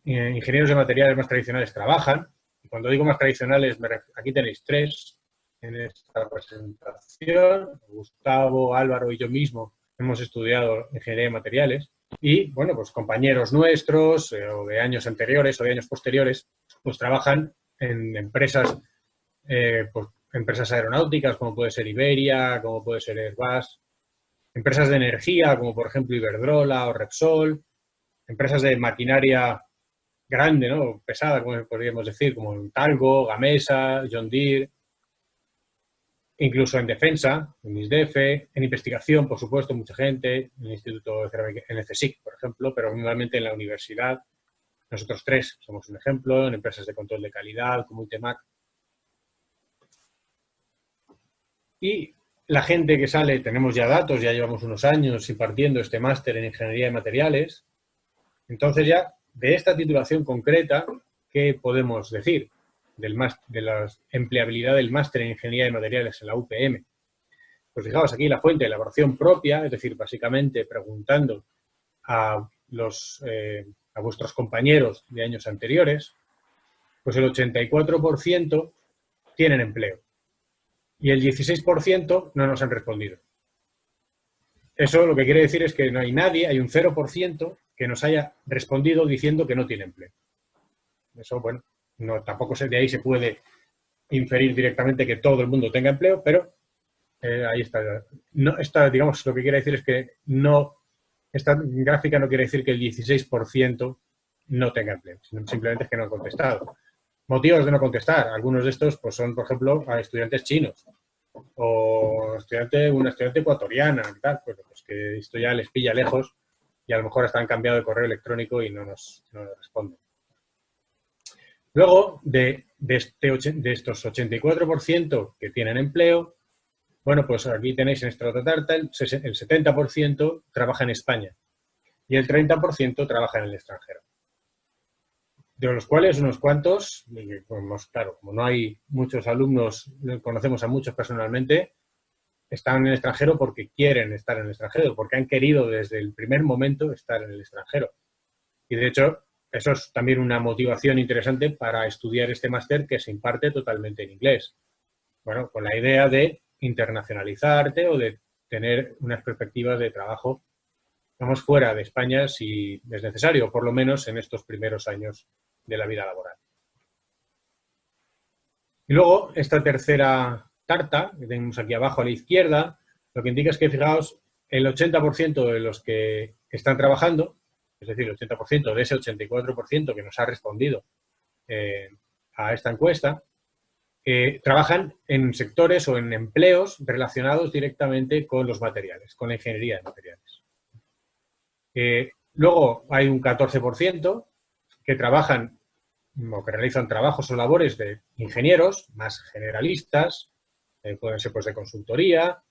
ingenieros de materiales más tradicionales trabajan. Y cuando digo más tradicionales, aquí tenéis 3 en esta presentación. Gustavo, Álvaro y yo mismo hemos estudiado ingeniería de materiales. Y, bueno, pues compañeros nuestros o de años anteriores o de años posteriores, pues trabajan en empresas, pues, empresas aeronáuticas, como puede ser Iberia, como puede ser Airbus, empresas de energía, como por ejemplo Iberdrola o Repsol, empresas de maquinaria grande, ¿no? Pesada, como podríamos decir, como Talgo, Gamesa, John Deere, incluso en defensa, en ISDEF, en investigación, por supuesto, mucha gente, en el Instituto de Cerámica, en el CSIC, por ejemplo, pero igualmente en la universidad. Nosotros 3 somos un ejemplo, en empresas de control de calidad, como ITEMAC. Y la gente que sale, tenemos ya datos, ya llevamos unos años impartiendo este máster en Ingeniería de Materiales. Entonces ya, de esta titulación concreta, ¿qué podemos decir de la empleabilidad del máster en Ingeniería de Materiales en la UPM? Pues fijaos aquí la fuente de elaboración propia, es decir, básicamente preguntando a vuestros compañeros de años anteriores, pues el 84% tienen empleo y el 16% no nos han respondido. Eso lo que quiere decir es que no hay nadie, hay un 0% que nos haya respondido diciendo que no tiene empleo. Eso, bueno, no, tampoco de ahí se puede inferir directamente que todo el mundo tenga empleo, pero ahí está. No, digamos, lo que quiere decir es que no, esta gráfica no quiere decir que el 16% no tenga empleo, simplemente es que no han contestado. Motivos de no contestar, algunos de estos pues son, por ejemplo, a estudiantes chinos o una estudiante ecuatoriana, tal, pues que esto ya les pilla lejos y a lo mejor hasta han cambiado de correo electrónico y no nos responden. Luego, de estos 84% que tienen empleo, bueno, pues aquí tenéis en esta otra tarta, el 70% trabaja en España y el 30% trabaja en el extranjero. De los cuales unos cuantos, pues, claro, como no hay muchos alumnos, conocemos a muchos personalmente, están en el extranjero porque quieren estar en el extranjero, porque han querido desde el primer momento estar en el extranjero. Y de hecho, eso es también una motivación interesante para estudiar este máster que se imparte totalmente en inglés. Bueno, con la idea de internacionalizarte o de tener unas perspectivas de trabajo, vamos, fuera de España si es necesario, por lo menos en estos primeros años de la vida laboral. Y luego, esta tercera tarta, que tenemos aquí abajo a la izquierda, lo que indica es que, fijaos, el 80% de los que están trabajando, es decir, el 80% de ese 84% que nos ha respondido a esta encuesta, trabajan en sectores o en empleos relacionados directamente con los materiales, con la ingeniería de materiales. Luego hay un 14% que trabajan o que realizan trabajos o labores de ingenieros más generalistas, pueden ser pues de consultoría,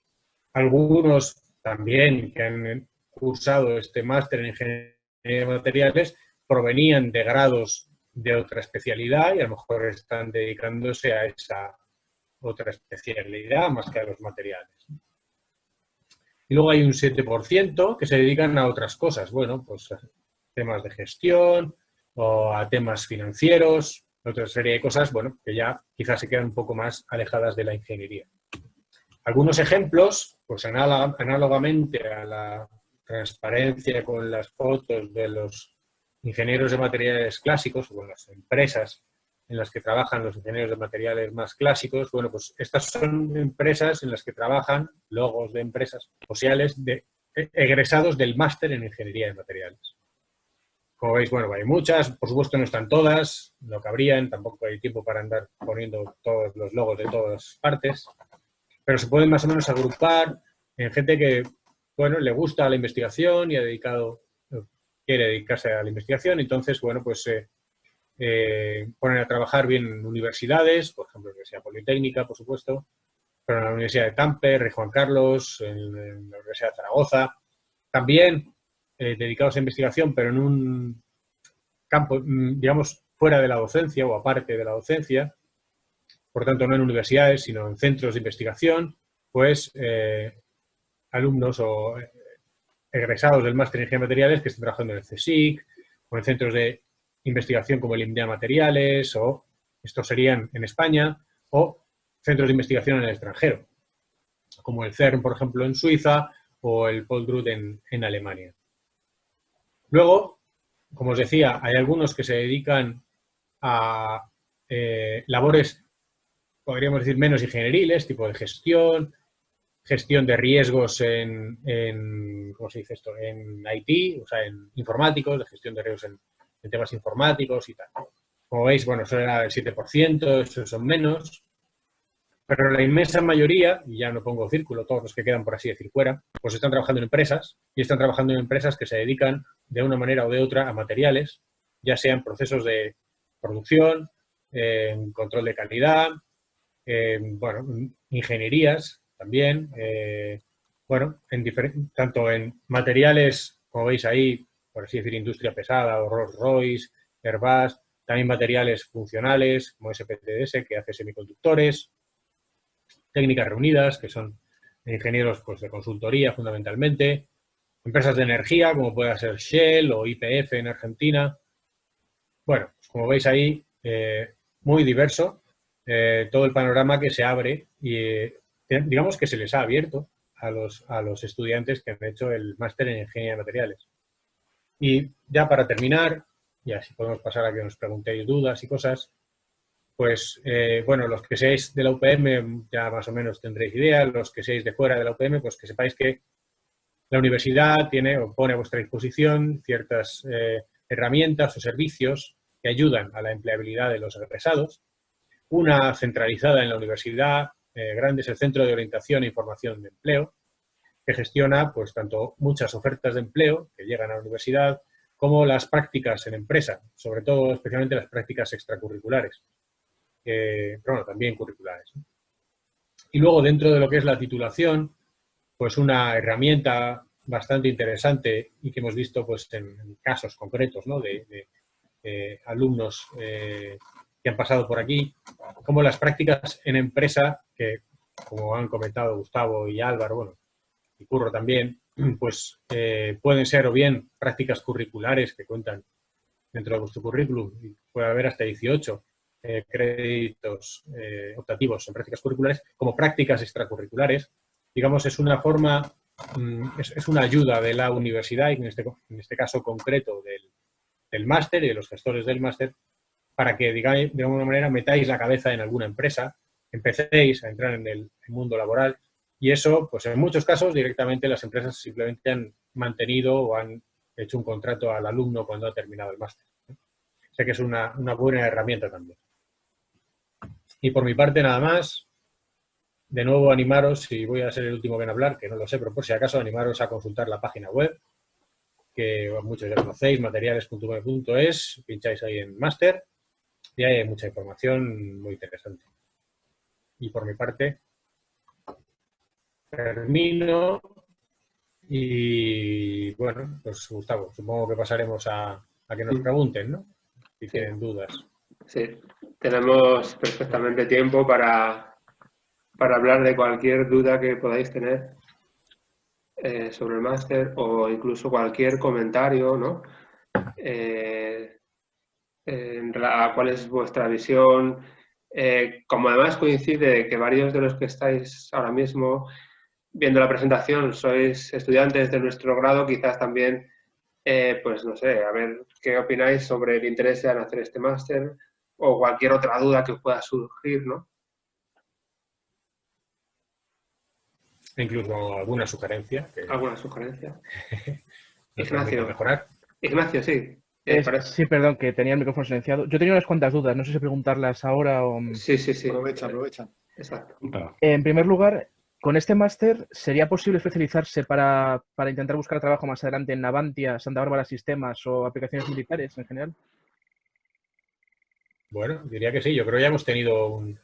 algunos también que han cursado este máster en ingeniería de materiales provenían de grados de otra especialidad y a lo mejor están dedicándose a otra especialidad más que a los materiales. Y luego hay un 7% que se dedican a otras cosas, bueno, pues a temas de gestión o a temas financieros, otra serie de cosas, bueno, que ya quizás se quedan un poco más alejadas de la ingeniería. Algunos ejemplos, pues análogamente a la transparencia con las fotos de los ingenieros de materiales clásicos, o con las empresas en las que trabajan los ingenieros de materiales más clásicos, bueno, pues estas son empresas en las que trabajan logos de empresas sociales de egresados del máster en ingeniería de materiales. Como veis, bueno, hay muchas, por supuesto no están todas, no cabrían, tampoco hay tiempo para andar poniendo todos los logos de todas partes, pero se pueden más o menos agrupar en gente que, bueno, le gusta la investigación y quiere dedicarse a la investigación, entonces, bueno, pues ponen a trabajar bien en universidades, por ejemplo, la Universidad Politécnica, por supuesto, pero en la Universidad de Tampere, Rey Juan Carlos, en la Universidad de Zaragoza, también dedicados a investigación, pero en un campo, digamos, fuera de la docencia o aparte de la docencia, por tanto, no en universidades, sino en centros de investigación, pues alumnos o egresados del máster en Ingeniería de Materiales que estén trabajando en el CSIC o en centros de investigación como el IMDEA Materiales, o estos serían en España, o centros de investigación en el extranjero, como el CERN, por ejemplo, en Suiza, o el Poldrut en Alemania. Luego, como os decía, hay algunos que se dedican a labores, podríamos decir, menos ingenieriles, tipo de gestión de riesgos ¿cómo se dice esto? En IT, o sea, en informáticos, de gestión de riesgos en temas informáticos y tal. Como veis, bueno, eso era el 7%, esos son menos, pero la inmensa mayoría, y ya no pongo círculo, todos los que quedan, por así decir, fuera, pues están trabajando en empresas, y están trabajando en empresas que se dedican de una manera o de otra a materiales, ya sean procesos de producción, control de calidad, bueno, ingenierías también, bueno, tanto en materiales, como veis ahí, por así decir, industria pesada, o Rolls-Royce, Airbus, también materiales funcionales, como SPTS, que hace semiconductores, técnicas reunidas, que son ingenieros pues, de consultoría fundamentalmente, empresas de energía, como puede ser Shell o YPF en Argentina. Bueno, pues como veis ahí, muy diverso todo el panorama que se abre y digamos que se les ha abierto a los estudiantes que han hecho el máster en Ingeniería de Materiales. Y ya para terminar, y así podemos pasar a que nos preguntéis dudas y cosas, pues, bueno, los que seáis de la UPM ya más o menos tendréis idea, los que seáis de fuera de la UPM, pues que sepáis que la universidad tiene o pone a vuestra disposición ciertas herramientas o servicios que ayudan a la empleabilidad de los egresados. Una centralizada en la universidad, grande, es el Centro de Orientación e Información de Empleo, que gestiona pues tanto muchas ofertas de empleo que llegan a la universidad, como las prácticas en empresa, sobre todo especialmente las prácticas extracurriculares, pero bueno, también curriculares. Y luego dentro de lo que es la titulación, pues una herramienta bastante interesante y que hemos visto pues en casos concretos, ¿no? de alumnos que han pasado por aquí, como las prácticas en empresa, que como han comentado Gustavo y Álvaro, bueno, y Curro también, pues pueden ser o bien prácticas curriculares que cuentan dentro de vuestro currículum, y puede haber hasta 18 créditos optativos en prácticas curriculares, como prácticas extracurriculares. Digamos, es una forma, es una ayuda de la universidad, y en este caso concreto del máster y de los gestores del máster, para que, digáis, de alguna manera, metáis la cabeza en alguna empresa, empecéis a entrar en el mundo laboral, y eso, pues en muchos casos, directamente las empresas simplemente han mantenido o han hecho un contrato al alumno cuando ha terminado el máster. O sea que es una buena herramienta también. Y por mi parte, nada más. De nuevo, animaros, y voy a ser el último en hablar, que no lo sé, pero por si acaso, animaros a consultar la página web, que muchos ya conocéis, materiales.es, pincháis ahí en máster, y hay mucha información muy interesante. Y por mi parte, termino. Y bueno, pues Gustavo, supongo que pasaremos a que nos pregunten, ¿no? Si tienen dudas. Sí, tenemos perfectamente tiempo para para hablar de cualquier duda que podáis tener sobre el máster o incluso cualquier comentario, ¿no? ¿Cuál es vuestra visión? Como además coincide que varios de los que estáis ahora mismo viendo la presentación sois estudiantes de nuestro grado, quizás también, pues no sé, a ver qué opináis sobre el interés en hacer este máster o cualquier otra duda que os pueda surgir, ¿no? Incluso alguna sugerencia. ¿Alguna sugerencia? Nos permita mejorar. Ignacio, sí. Sí, perdón, que tenía el micrófono silenciado. Yo tenía unas cuantas dudas, no sé si preguntarlas ahora o... Sí. Aprovecha. Exacto. En primer lugar, con este máster, ¿sería posible especializarse para intentar buscar trabajo más adelante en Navantia, Santa Bárbara Sistemas o aplicaciones militares en general? Bueno, diría que sí. Yo creo que ya hemos tenido un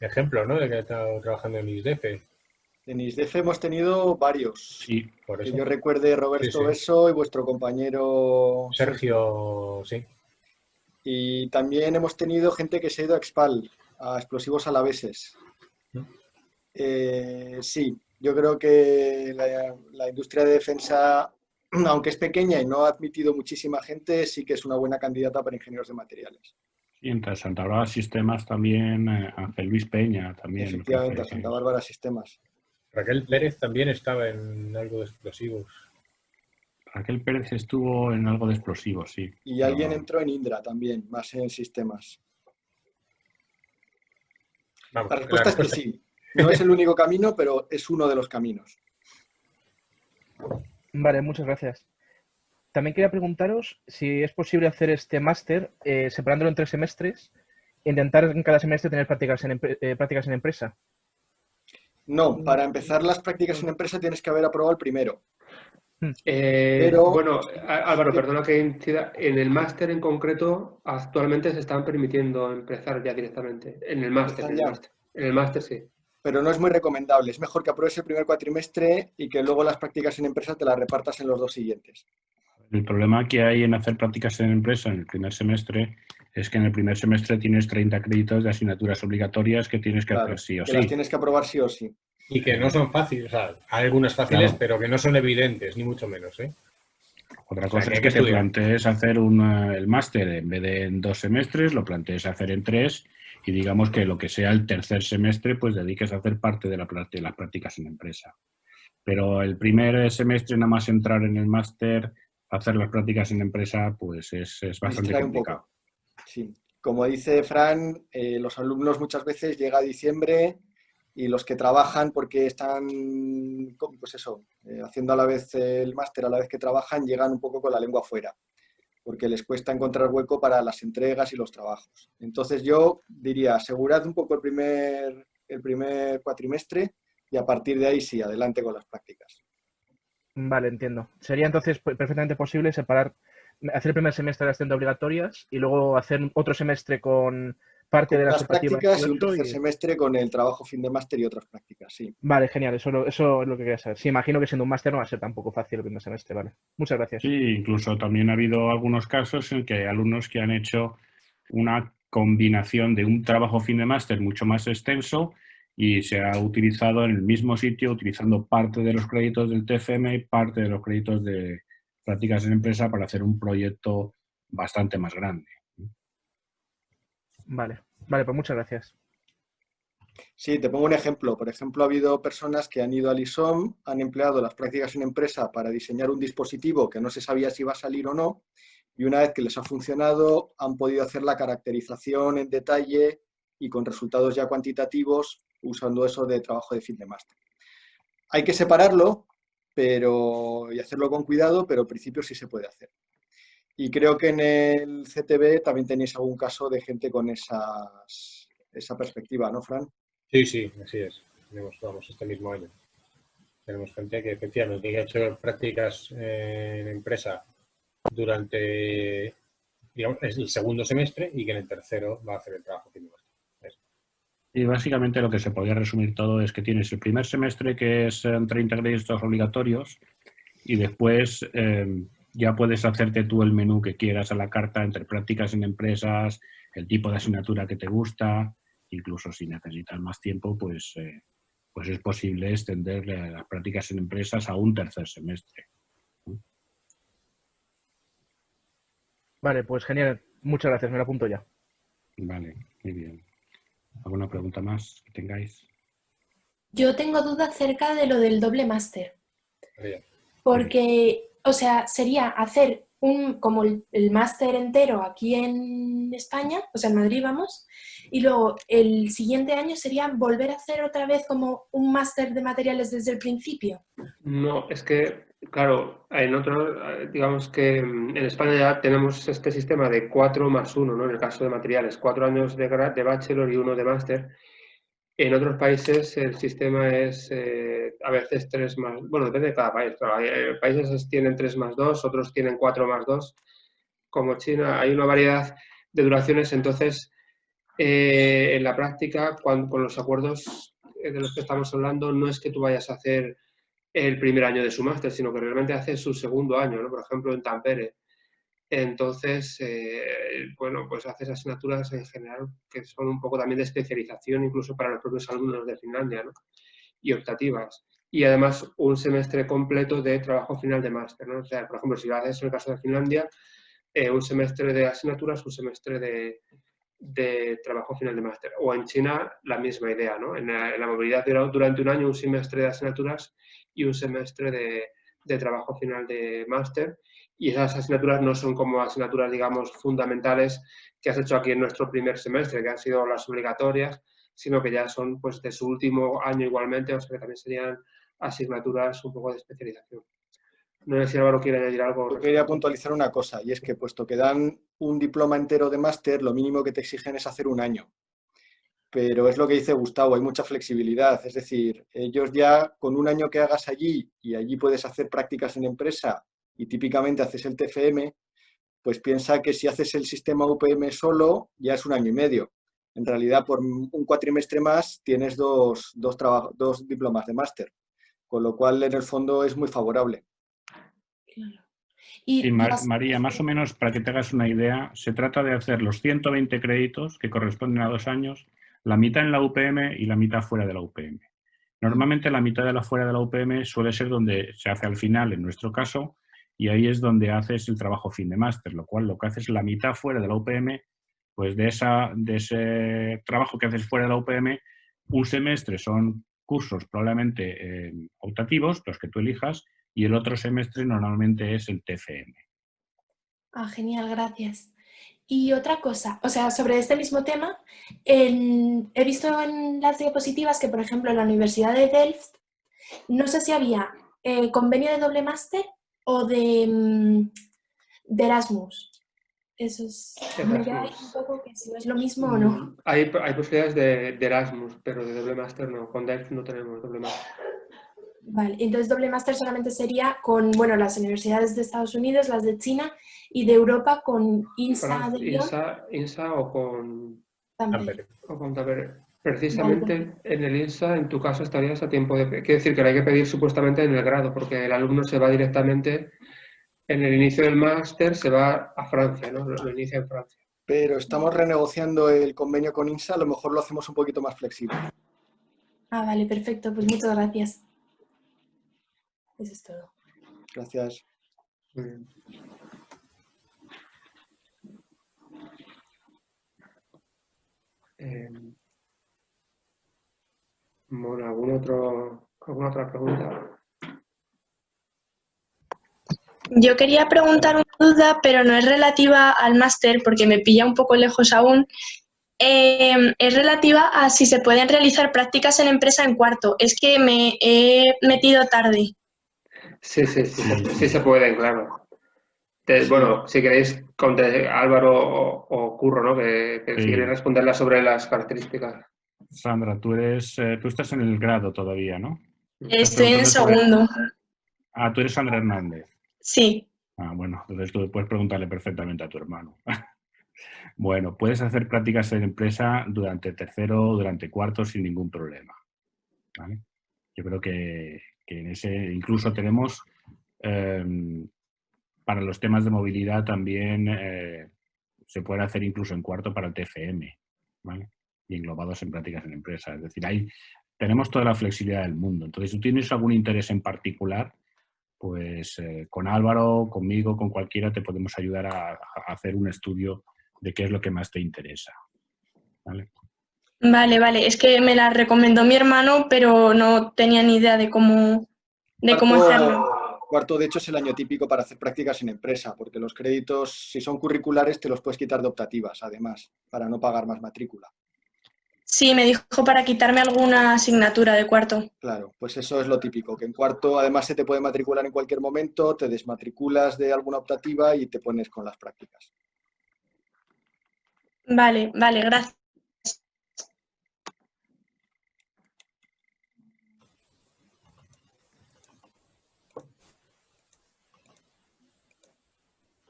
ejemplo, ¿no? De que he estado trabajando en ISDEFE. En ISDEFE hemos tenido varios. Sí, por eso. Que yo recuerde Roberto Sí. Beso y vuestro compañero Sergio, sí. Y también hemos tenido gente que se ha ido a Expal, a explosivos alaveses. Sí, yo creo que la industria de defensa, aunque es pequeña y no ha admitido muchísima gente, sí que es una buena candidata para ingenieros de materiales. Y entre Santa Bárbara Sistemas también, Ángel Luis Peña también. Efectivamente, a Santa Bárbara Sistemas. Raquel Pérez también estaba en algo de explosivos. Raquel Pérez estuvo en algo de explosivos, sí. Y alguien entró en Indra también, más en sistemas. Vamos, la respuesta es que sí. No es el único camino, pero es uno de los caminos. Vale, muchas gracias. También quería preguntaros si es posible hacer este máster separándolo en 3 semestres e intentar en cada semestre tener prácticas en empresa. No, para empezar las prácticas en empresa tienes que haber aprobado el primero. Bueno, Álvaro, perdona que incida. En el máster en concreto, actualmente se están permitiendo empezar ya directamente. En el máster. En el máster sí. Pero no es muy recomendable. Es mejor que apruebes el primer cuatrimestre y que luego las prácticas en empresa te las repartas en los 2 siguientes. El problema que hay en hacer prácticas en empresa en el primer semestre es que en el primer semestre tienes 30 créditos de asignaturas obligatorias que tienes que hacer sí o sí. Las tienes que aprobar sí o sí. Y que no son fáciles, o sea, hay algunas fáciles, claro, pero que no son evidentes, ni mucho menos, ¿eh? Otra cosa es que te plantees hacer el máster en vez de en 2 semestres, lo plantees hacer en 3 y digamos que lo que sea el tercer semestre, pues dediques a hacer parte de las prácticas en empresa. Pero el primer semestre nada más entrar en el máster, hacer las prácticas en empresa, pues es bastante complicado. Sí, como dice Fran, los alumnos muchas veces llega a diciembre y los que trabajan porque están, pues eso, haciendo a la vez el máster, a la vez que trabajan, llegan un poco con la lengua afuera, porque les cuesta encontrar hueco para las entregas y los trabajos. Entonces yo diría, asegurad un poco el primer cuatrimestre y a partir de ahí sí, adelante con las prácticas. Vale, entiendo. Sería entonces perfectamente posible separar, hacer el primer semestre de las obligatorias y luego hacer otro semestre con parte de las prácticas y un tercer semestre con el trabajo fin de máster y otras prácticas, sí. Vale, genial, eso es lo que quería saber. Sí, imagino que siendo un máster no va a ser tampoco fácil el primer semestre, vale. Muchas gracias. Sí, incluso también ha habido algunos casos en que hay alumnos que han hecho una combinación de un trabajo fin de máster mucho más extenso y se ha utilizado en el mismo sitio, utilizando parte de los créditos del TFM y parte de los créditos de prácticas en empresa para hacer un proyecto bastante más grande. Vale, pues muchas gracias. Sí, te pongo un ejemplo. Por ejemplo, ha habido personas que han ido al ISOM, han empleado las prácticas en empresa para diseñar un dispositivo que no se sabía si iba a salir o no, y una vez que les ha funcionado, han podido hacer la caracterización en detalle y con resultados ya cuantitativos usando eso de trabajo de fin de máster. Hay que separarlo y hacerlo con cuidado, pero en principio sí se puede hacer. Y creo que en el CTB también tenéis algún caso de gente con esa perspectiva, ¿no, Fran? Sí, así es. Tenemos, este mismo año. Tenemos gente que efectivamente ha hecho prácticas en empresa durante, digamos, el segundo semestre y que en el tercero va a hacer el trabajo fin de máster. Y básicamente lo que se podría resumir todo es que tienes el primer semestre que es 30 créditos obligatorios y después ya puedes hacerte tú el menú que quieras a la carta entre prácticas en empresas, el tipo de asignatura que te gusta, incluso si necesitas más tiempo, pues pues es posible extender las prácticas en empresas a un tercer semestre. Vale, pues genial. Muchas gracias, me lo apunto ya. Vale, muy bien. ¿Alguna pregunta más que tengáis? Yo tengo duda acerca de lo del doble máster. Bien. Porque, o sea, sería hacer como el máster entero aquí en España, o sea, en Madrid vamos, y luego el siguiente año sería volver a hacer otra vez como un máster de materiales desde el principio. No, es que, claro, en otro, digamos que en España ya tenemos este sistema de 4 más 1, ¿no? En el caso de materiales, 4 años de bachelor y 1 de máster. En otros países el sistema es a veces 3 más, bueno, depende de cada país, claro, hay países tienen 3 más 2, otros tienen 4 más 2, como China, hay una variedad de duraciones, entonces en la práctica, con los acuerdos de los que estamos hablando, no es que tú vayas a hacer el primer año de su máster, sino que realmente hace su segundo año, ¿no? Por ejemplo, en Tampere. Entonces, bueno, pues haces asignaturas en general que son un poco también de especialización, incluso para los propios alumnos de Finlandia, ¿no? Y optativas. Y además un semestre completo de trabajo final de máster, ¿no? O sea, por ejemplo, si lo haces en el caso de Finlandia, un semestre de asignaturas, un semestre de trabajo final de máster. O en China, la misma idea, ¿no? En la movilidad durante un año, un semestre de asignaturas y un semestre de trabajo final de máster. Y esas asignaturas no son como asignaturas, digamos, fundamentales que has hecho aquí en nuestro primer semestre, que han sido las obligatorias, sino que ya son pues de su último año igualmente, o sea que también serían asignaturas un poco de especialización. No sé si Álvaro quiere añadir algo. Yo quería puntualizar una cosa, y es que puesto que dan un diploma entero de máster, lo mínimo que te exigen es hacer un año. Pero es lo que dice Gustavo, hay mucha flexibilidad. Es decir, ellos ya con un año que hagas allí, y allí puedes hacer prácticas en empresa, y típicamente haces el TFM, pues piensa que si haces el sistema UPM solo, ya es un año y medio. En realidad, por un cuatrimestre más, tienes dos diplomas de máster, con lo cual, en el fondo, es muy favorable. Claro. Sí, María, más o menos, para que te hagas una idea, se trata de hacer los 120 créditos que corresponden a 2 años, la mitad en la UPM y la mitad fuera de la UPM. Normalmente la mitad de la fuera de la UPM suele ser donde se hace al final, en nuestro caso, y ahí es donde haces el trabajo fin de máster, lo cual lo que haces es la mitad fuera de la UPM, pues de ese trabajo que haces fuera de la UPM, un semestre son cursos probablemente optativos, los que tú elijas, y el otro semestre normalmente es el TFM. Ah, genial, gracias. Y otra cosa, o sea, sobre este mismo tema, he visto en las diapositivas que, por ejemplo, en la Universidad de Delft, no sé si había convenio de doble máster o de Erasmus. Eso es, me queda ahí un poco que si no es lo mismo o no. Hay posibilidades de Erasmus, pero de doble máster no. Con Delft no tenemos doble máster. Vale, entonces doble máster solamente sería con, bueno, las universidades de Estados Unidos, las de China y de Europa con INSA de Lyon. INSA o con Tampere. Tampere. Precisamente en el INSA, en tu caso, estarías a tiempo de... Quiero decir que lo hay que pedir supuestamente en el grado, porque el alumno se va directamente, en el inicio del máster, se va a Francia, ¿no? Lo inicia en Francia. Pero estamos renegociando el convenio con INSA, a lo mejor lo hacemos un poquito más flexible. Ah, vale, perfecto. Pues muchas gracias. Eso es todo. Gracias. Muy bien. Bueno, ¿alguna otra pregunta? Yo quería preguntar una duda, pero no es relativa al máster porque me pilla un poco lejos aún. Es relativa a si se pueden realizar prácticas en empresa en cuarto. Es que me he metido tarde. Sí se pueden, claro. Bueno, si queréis, Álvaro o Curro, ¿no? Que si queréis responderla sobre las características. Sandra, tú estás en el grado todavía, ¿no? Estoy en segundo. Ah, tú eres Sandra Hernández. Sí. Ah, bueno, entonces tú puedes preguntarle perfectamente a tu hermano. Bueno, puedes hacer prácticas en empresa durante tercero o durante cuarto sin ningún problema, ¿vale? Yo creo que en ese incluso tenemos, para los temas de movilidad también se puede hacer incluso en cuarto para el TFM, ¿vale? Y englobados en prácticas en empresa. Es decir, tenemos toda la flexibilidad del mundo. Entonces, si tú tienes algún interés en particular, pues con Álvaro, conmigo, con cualquiera, te podemos ayudar a hacer un estudio de qué es lo que más te interesa. ¿Vale? Vale, vale. Es que me la recomendó mi hermano, pero no tenía ni idea de cómo hacerlo. Cuarto, de hecho, es el año típico para hacer prácticas en empresa, porque los créditos, si son curriculares, te los puedes quitar de optativas, además, para no pagar más matrícula. Sí, me dijo para quitarme alguna asignatura de cuarto. Claro, pues eso es lo típico, que en cuarto además se te puede matricular en cualquier momento, te desmatriculas de alguna optativa y te pones con las prácticas. Vale, vale, gracias.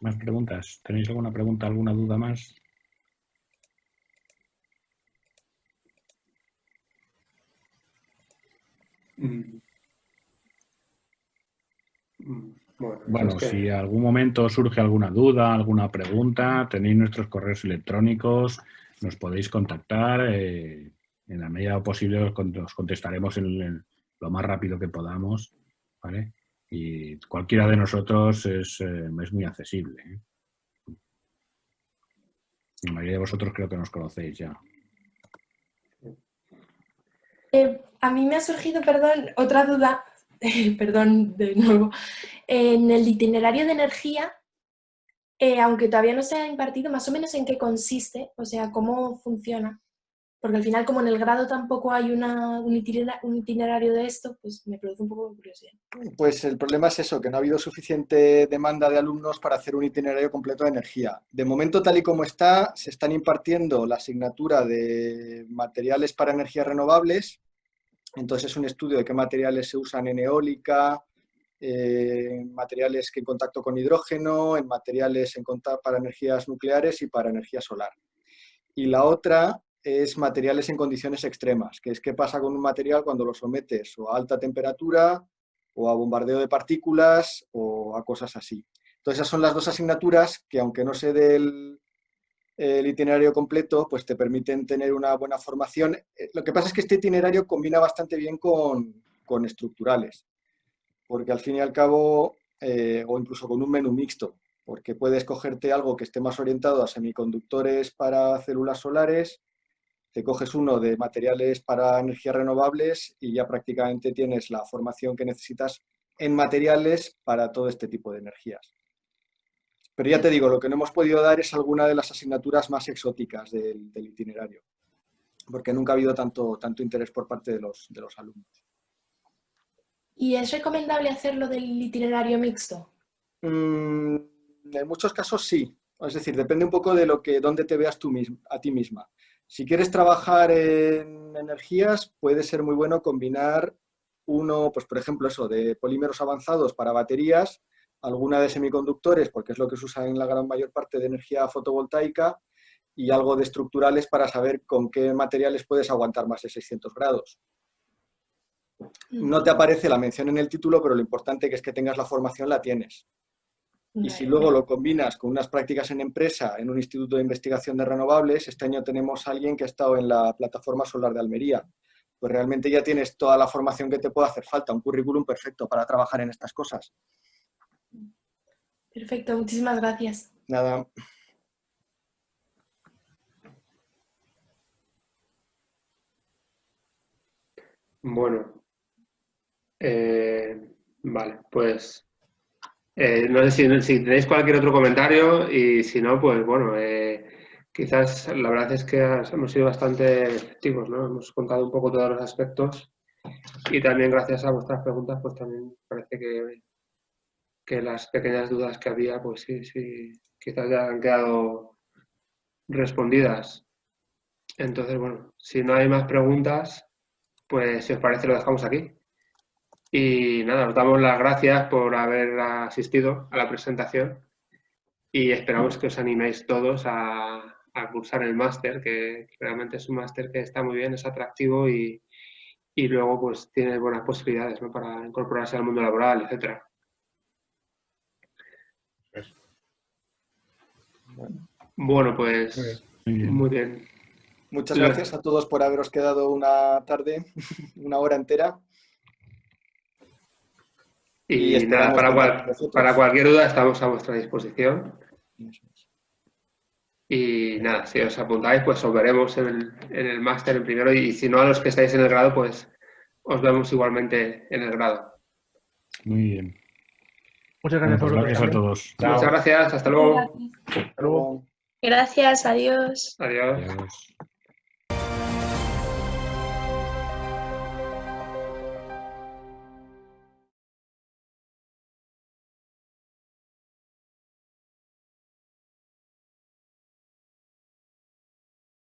¿Más preguntas? ¿Tenéis alguna pregunta, alguna duda más? Bueno, si en algún momento surge alguna duda, alguna pregunta, tenéis nuestros correos electrónicos, nos podéis contactar. En la medida posible os contestaremos lo más rápido que podamos, ¿vale? Y cualquiera de nosotros es muy accesible, ¿eh? La mayoría de vosotros creo que nos conocéis ya. A mí me ha surgido, perdón, otra duda, perdón de nuevo. En el itinerario de energía, aunque todavía no se ha impartido, más o menos en qué consiste, o sea, cómo funciona. Porque al final, como en el grado tampoco hay un itinerario de esto, pues me produce un poco de curiosidad. Pues el problema es eso, que no ha habido suficiente demanda de alumnos para hacer un itinerario completo de energía. De momento, tal y como está, se están impartiendo la asignatura de materiales para energías renovables. Entonces es un estudio de qué materiales se usan en eólica, materiales que en contacto con hidrógeno, en materiales para energías nucleares y para energía solar. Y la otra es materiales en condiciones extremas, que es qué pasa con un material cuando lo sometes o a alta temperatura o a bombardeo de partículas o a cosas así. Entonces esas son las dos asignaturas que, aunque no se dé el itinerario completo, pues te permiten tener una buena formación. Lo que pasa es que este itinerario combina bastante bien con estructurales, porque al fin y al cabo, o incluso con un menú mixto, porque puedes cogerte algo que esté más orientado a semiconductores para células solares, te coges uno de materiales para energías renovables y ya prácticamente tienes la formación que necesitas en materiales para todo este tipo de energías. Pero ya te digo, lo que no hemos podido dar es alguna de las asignaturas más exóticas del itinerario, porque nunca ha habido tanto interés por parte de los alumnos. ¿Y es recomendable hacerlo del itinerario mixto? En muchos casos sí. Es decir, depende un poco de dónde te veas tú a ti misma. Si quieres trabajar en energías, puede ser muy bueno combinar uno, pues por ejemplo eso, de polímeros avanzados para baterías, alguna de semiconductores, porque es lo que se usa en la gran mayor parte de energía fotovoltaica, y algo de estructurales para saber con qué materiales puedes aguantar más de 600 grados. No te aparece la mención en el título, pero lo importante que es que tengas la formación, la tienes. Y si luego lo combinas con unas prácticas en empresa, en un instituto de investigación de renovables, este año tenemos a alguien que ha estado en la plataforma solar de Almería, pues realmente ya tienes toda la formación que te puede hacer falta, un currículum perfecto para trabajar en estas cosas. Perfecto, muchísimas gracias. Nada. Bueno, vale, pues no sé si tenéis cualquier otro comentario y si no, pues bueno, quizás la verdad es que hemos sido bastante efectivos, ¿no? Hemos contado un poco todos los aspectos y también gracias a vuestras preguntas, pues también parece que las pequeñas dudas que había, pues sí, quizás ya han quedado respondidas. Entonces, bueno, si no hay más preguntas, pues si os parece lo dejamos aquí. Y nada, os damos las gracias por haber asistido a la presentación y esperamos que os animéis todos a cursar el máster, que realmente es un máster que está muy bien, es atractivo y luego pues tiene buenas posibilidades, ¿no? Para incorporarse al mundo laboral, etcétera. Bueno, pues muy bien. Muchas gracias a todos por haberos quedado una tarde, una hora entera. Y nada, para cualquier duda estamos a vuestra disposición. Y nada, si os apuntáis, pues os veremos en el máster en primero, y si no, a los que estáis en el grado, pues os vemos igualmente en el grado. Muy bien. Muchas gracias Pues por gracias a todos. Chao. Muchas gracias, hasta luego. Gracias. Hasta luego. Gracias, adiós. Adiós. Adiós.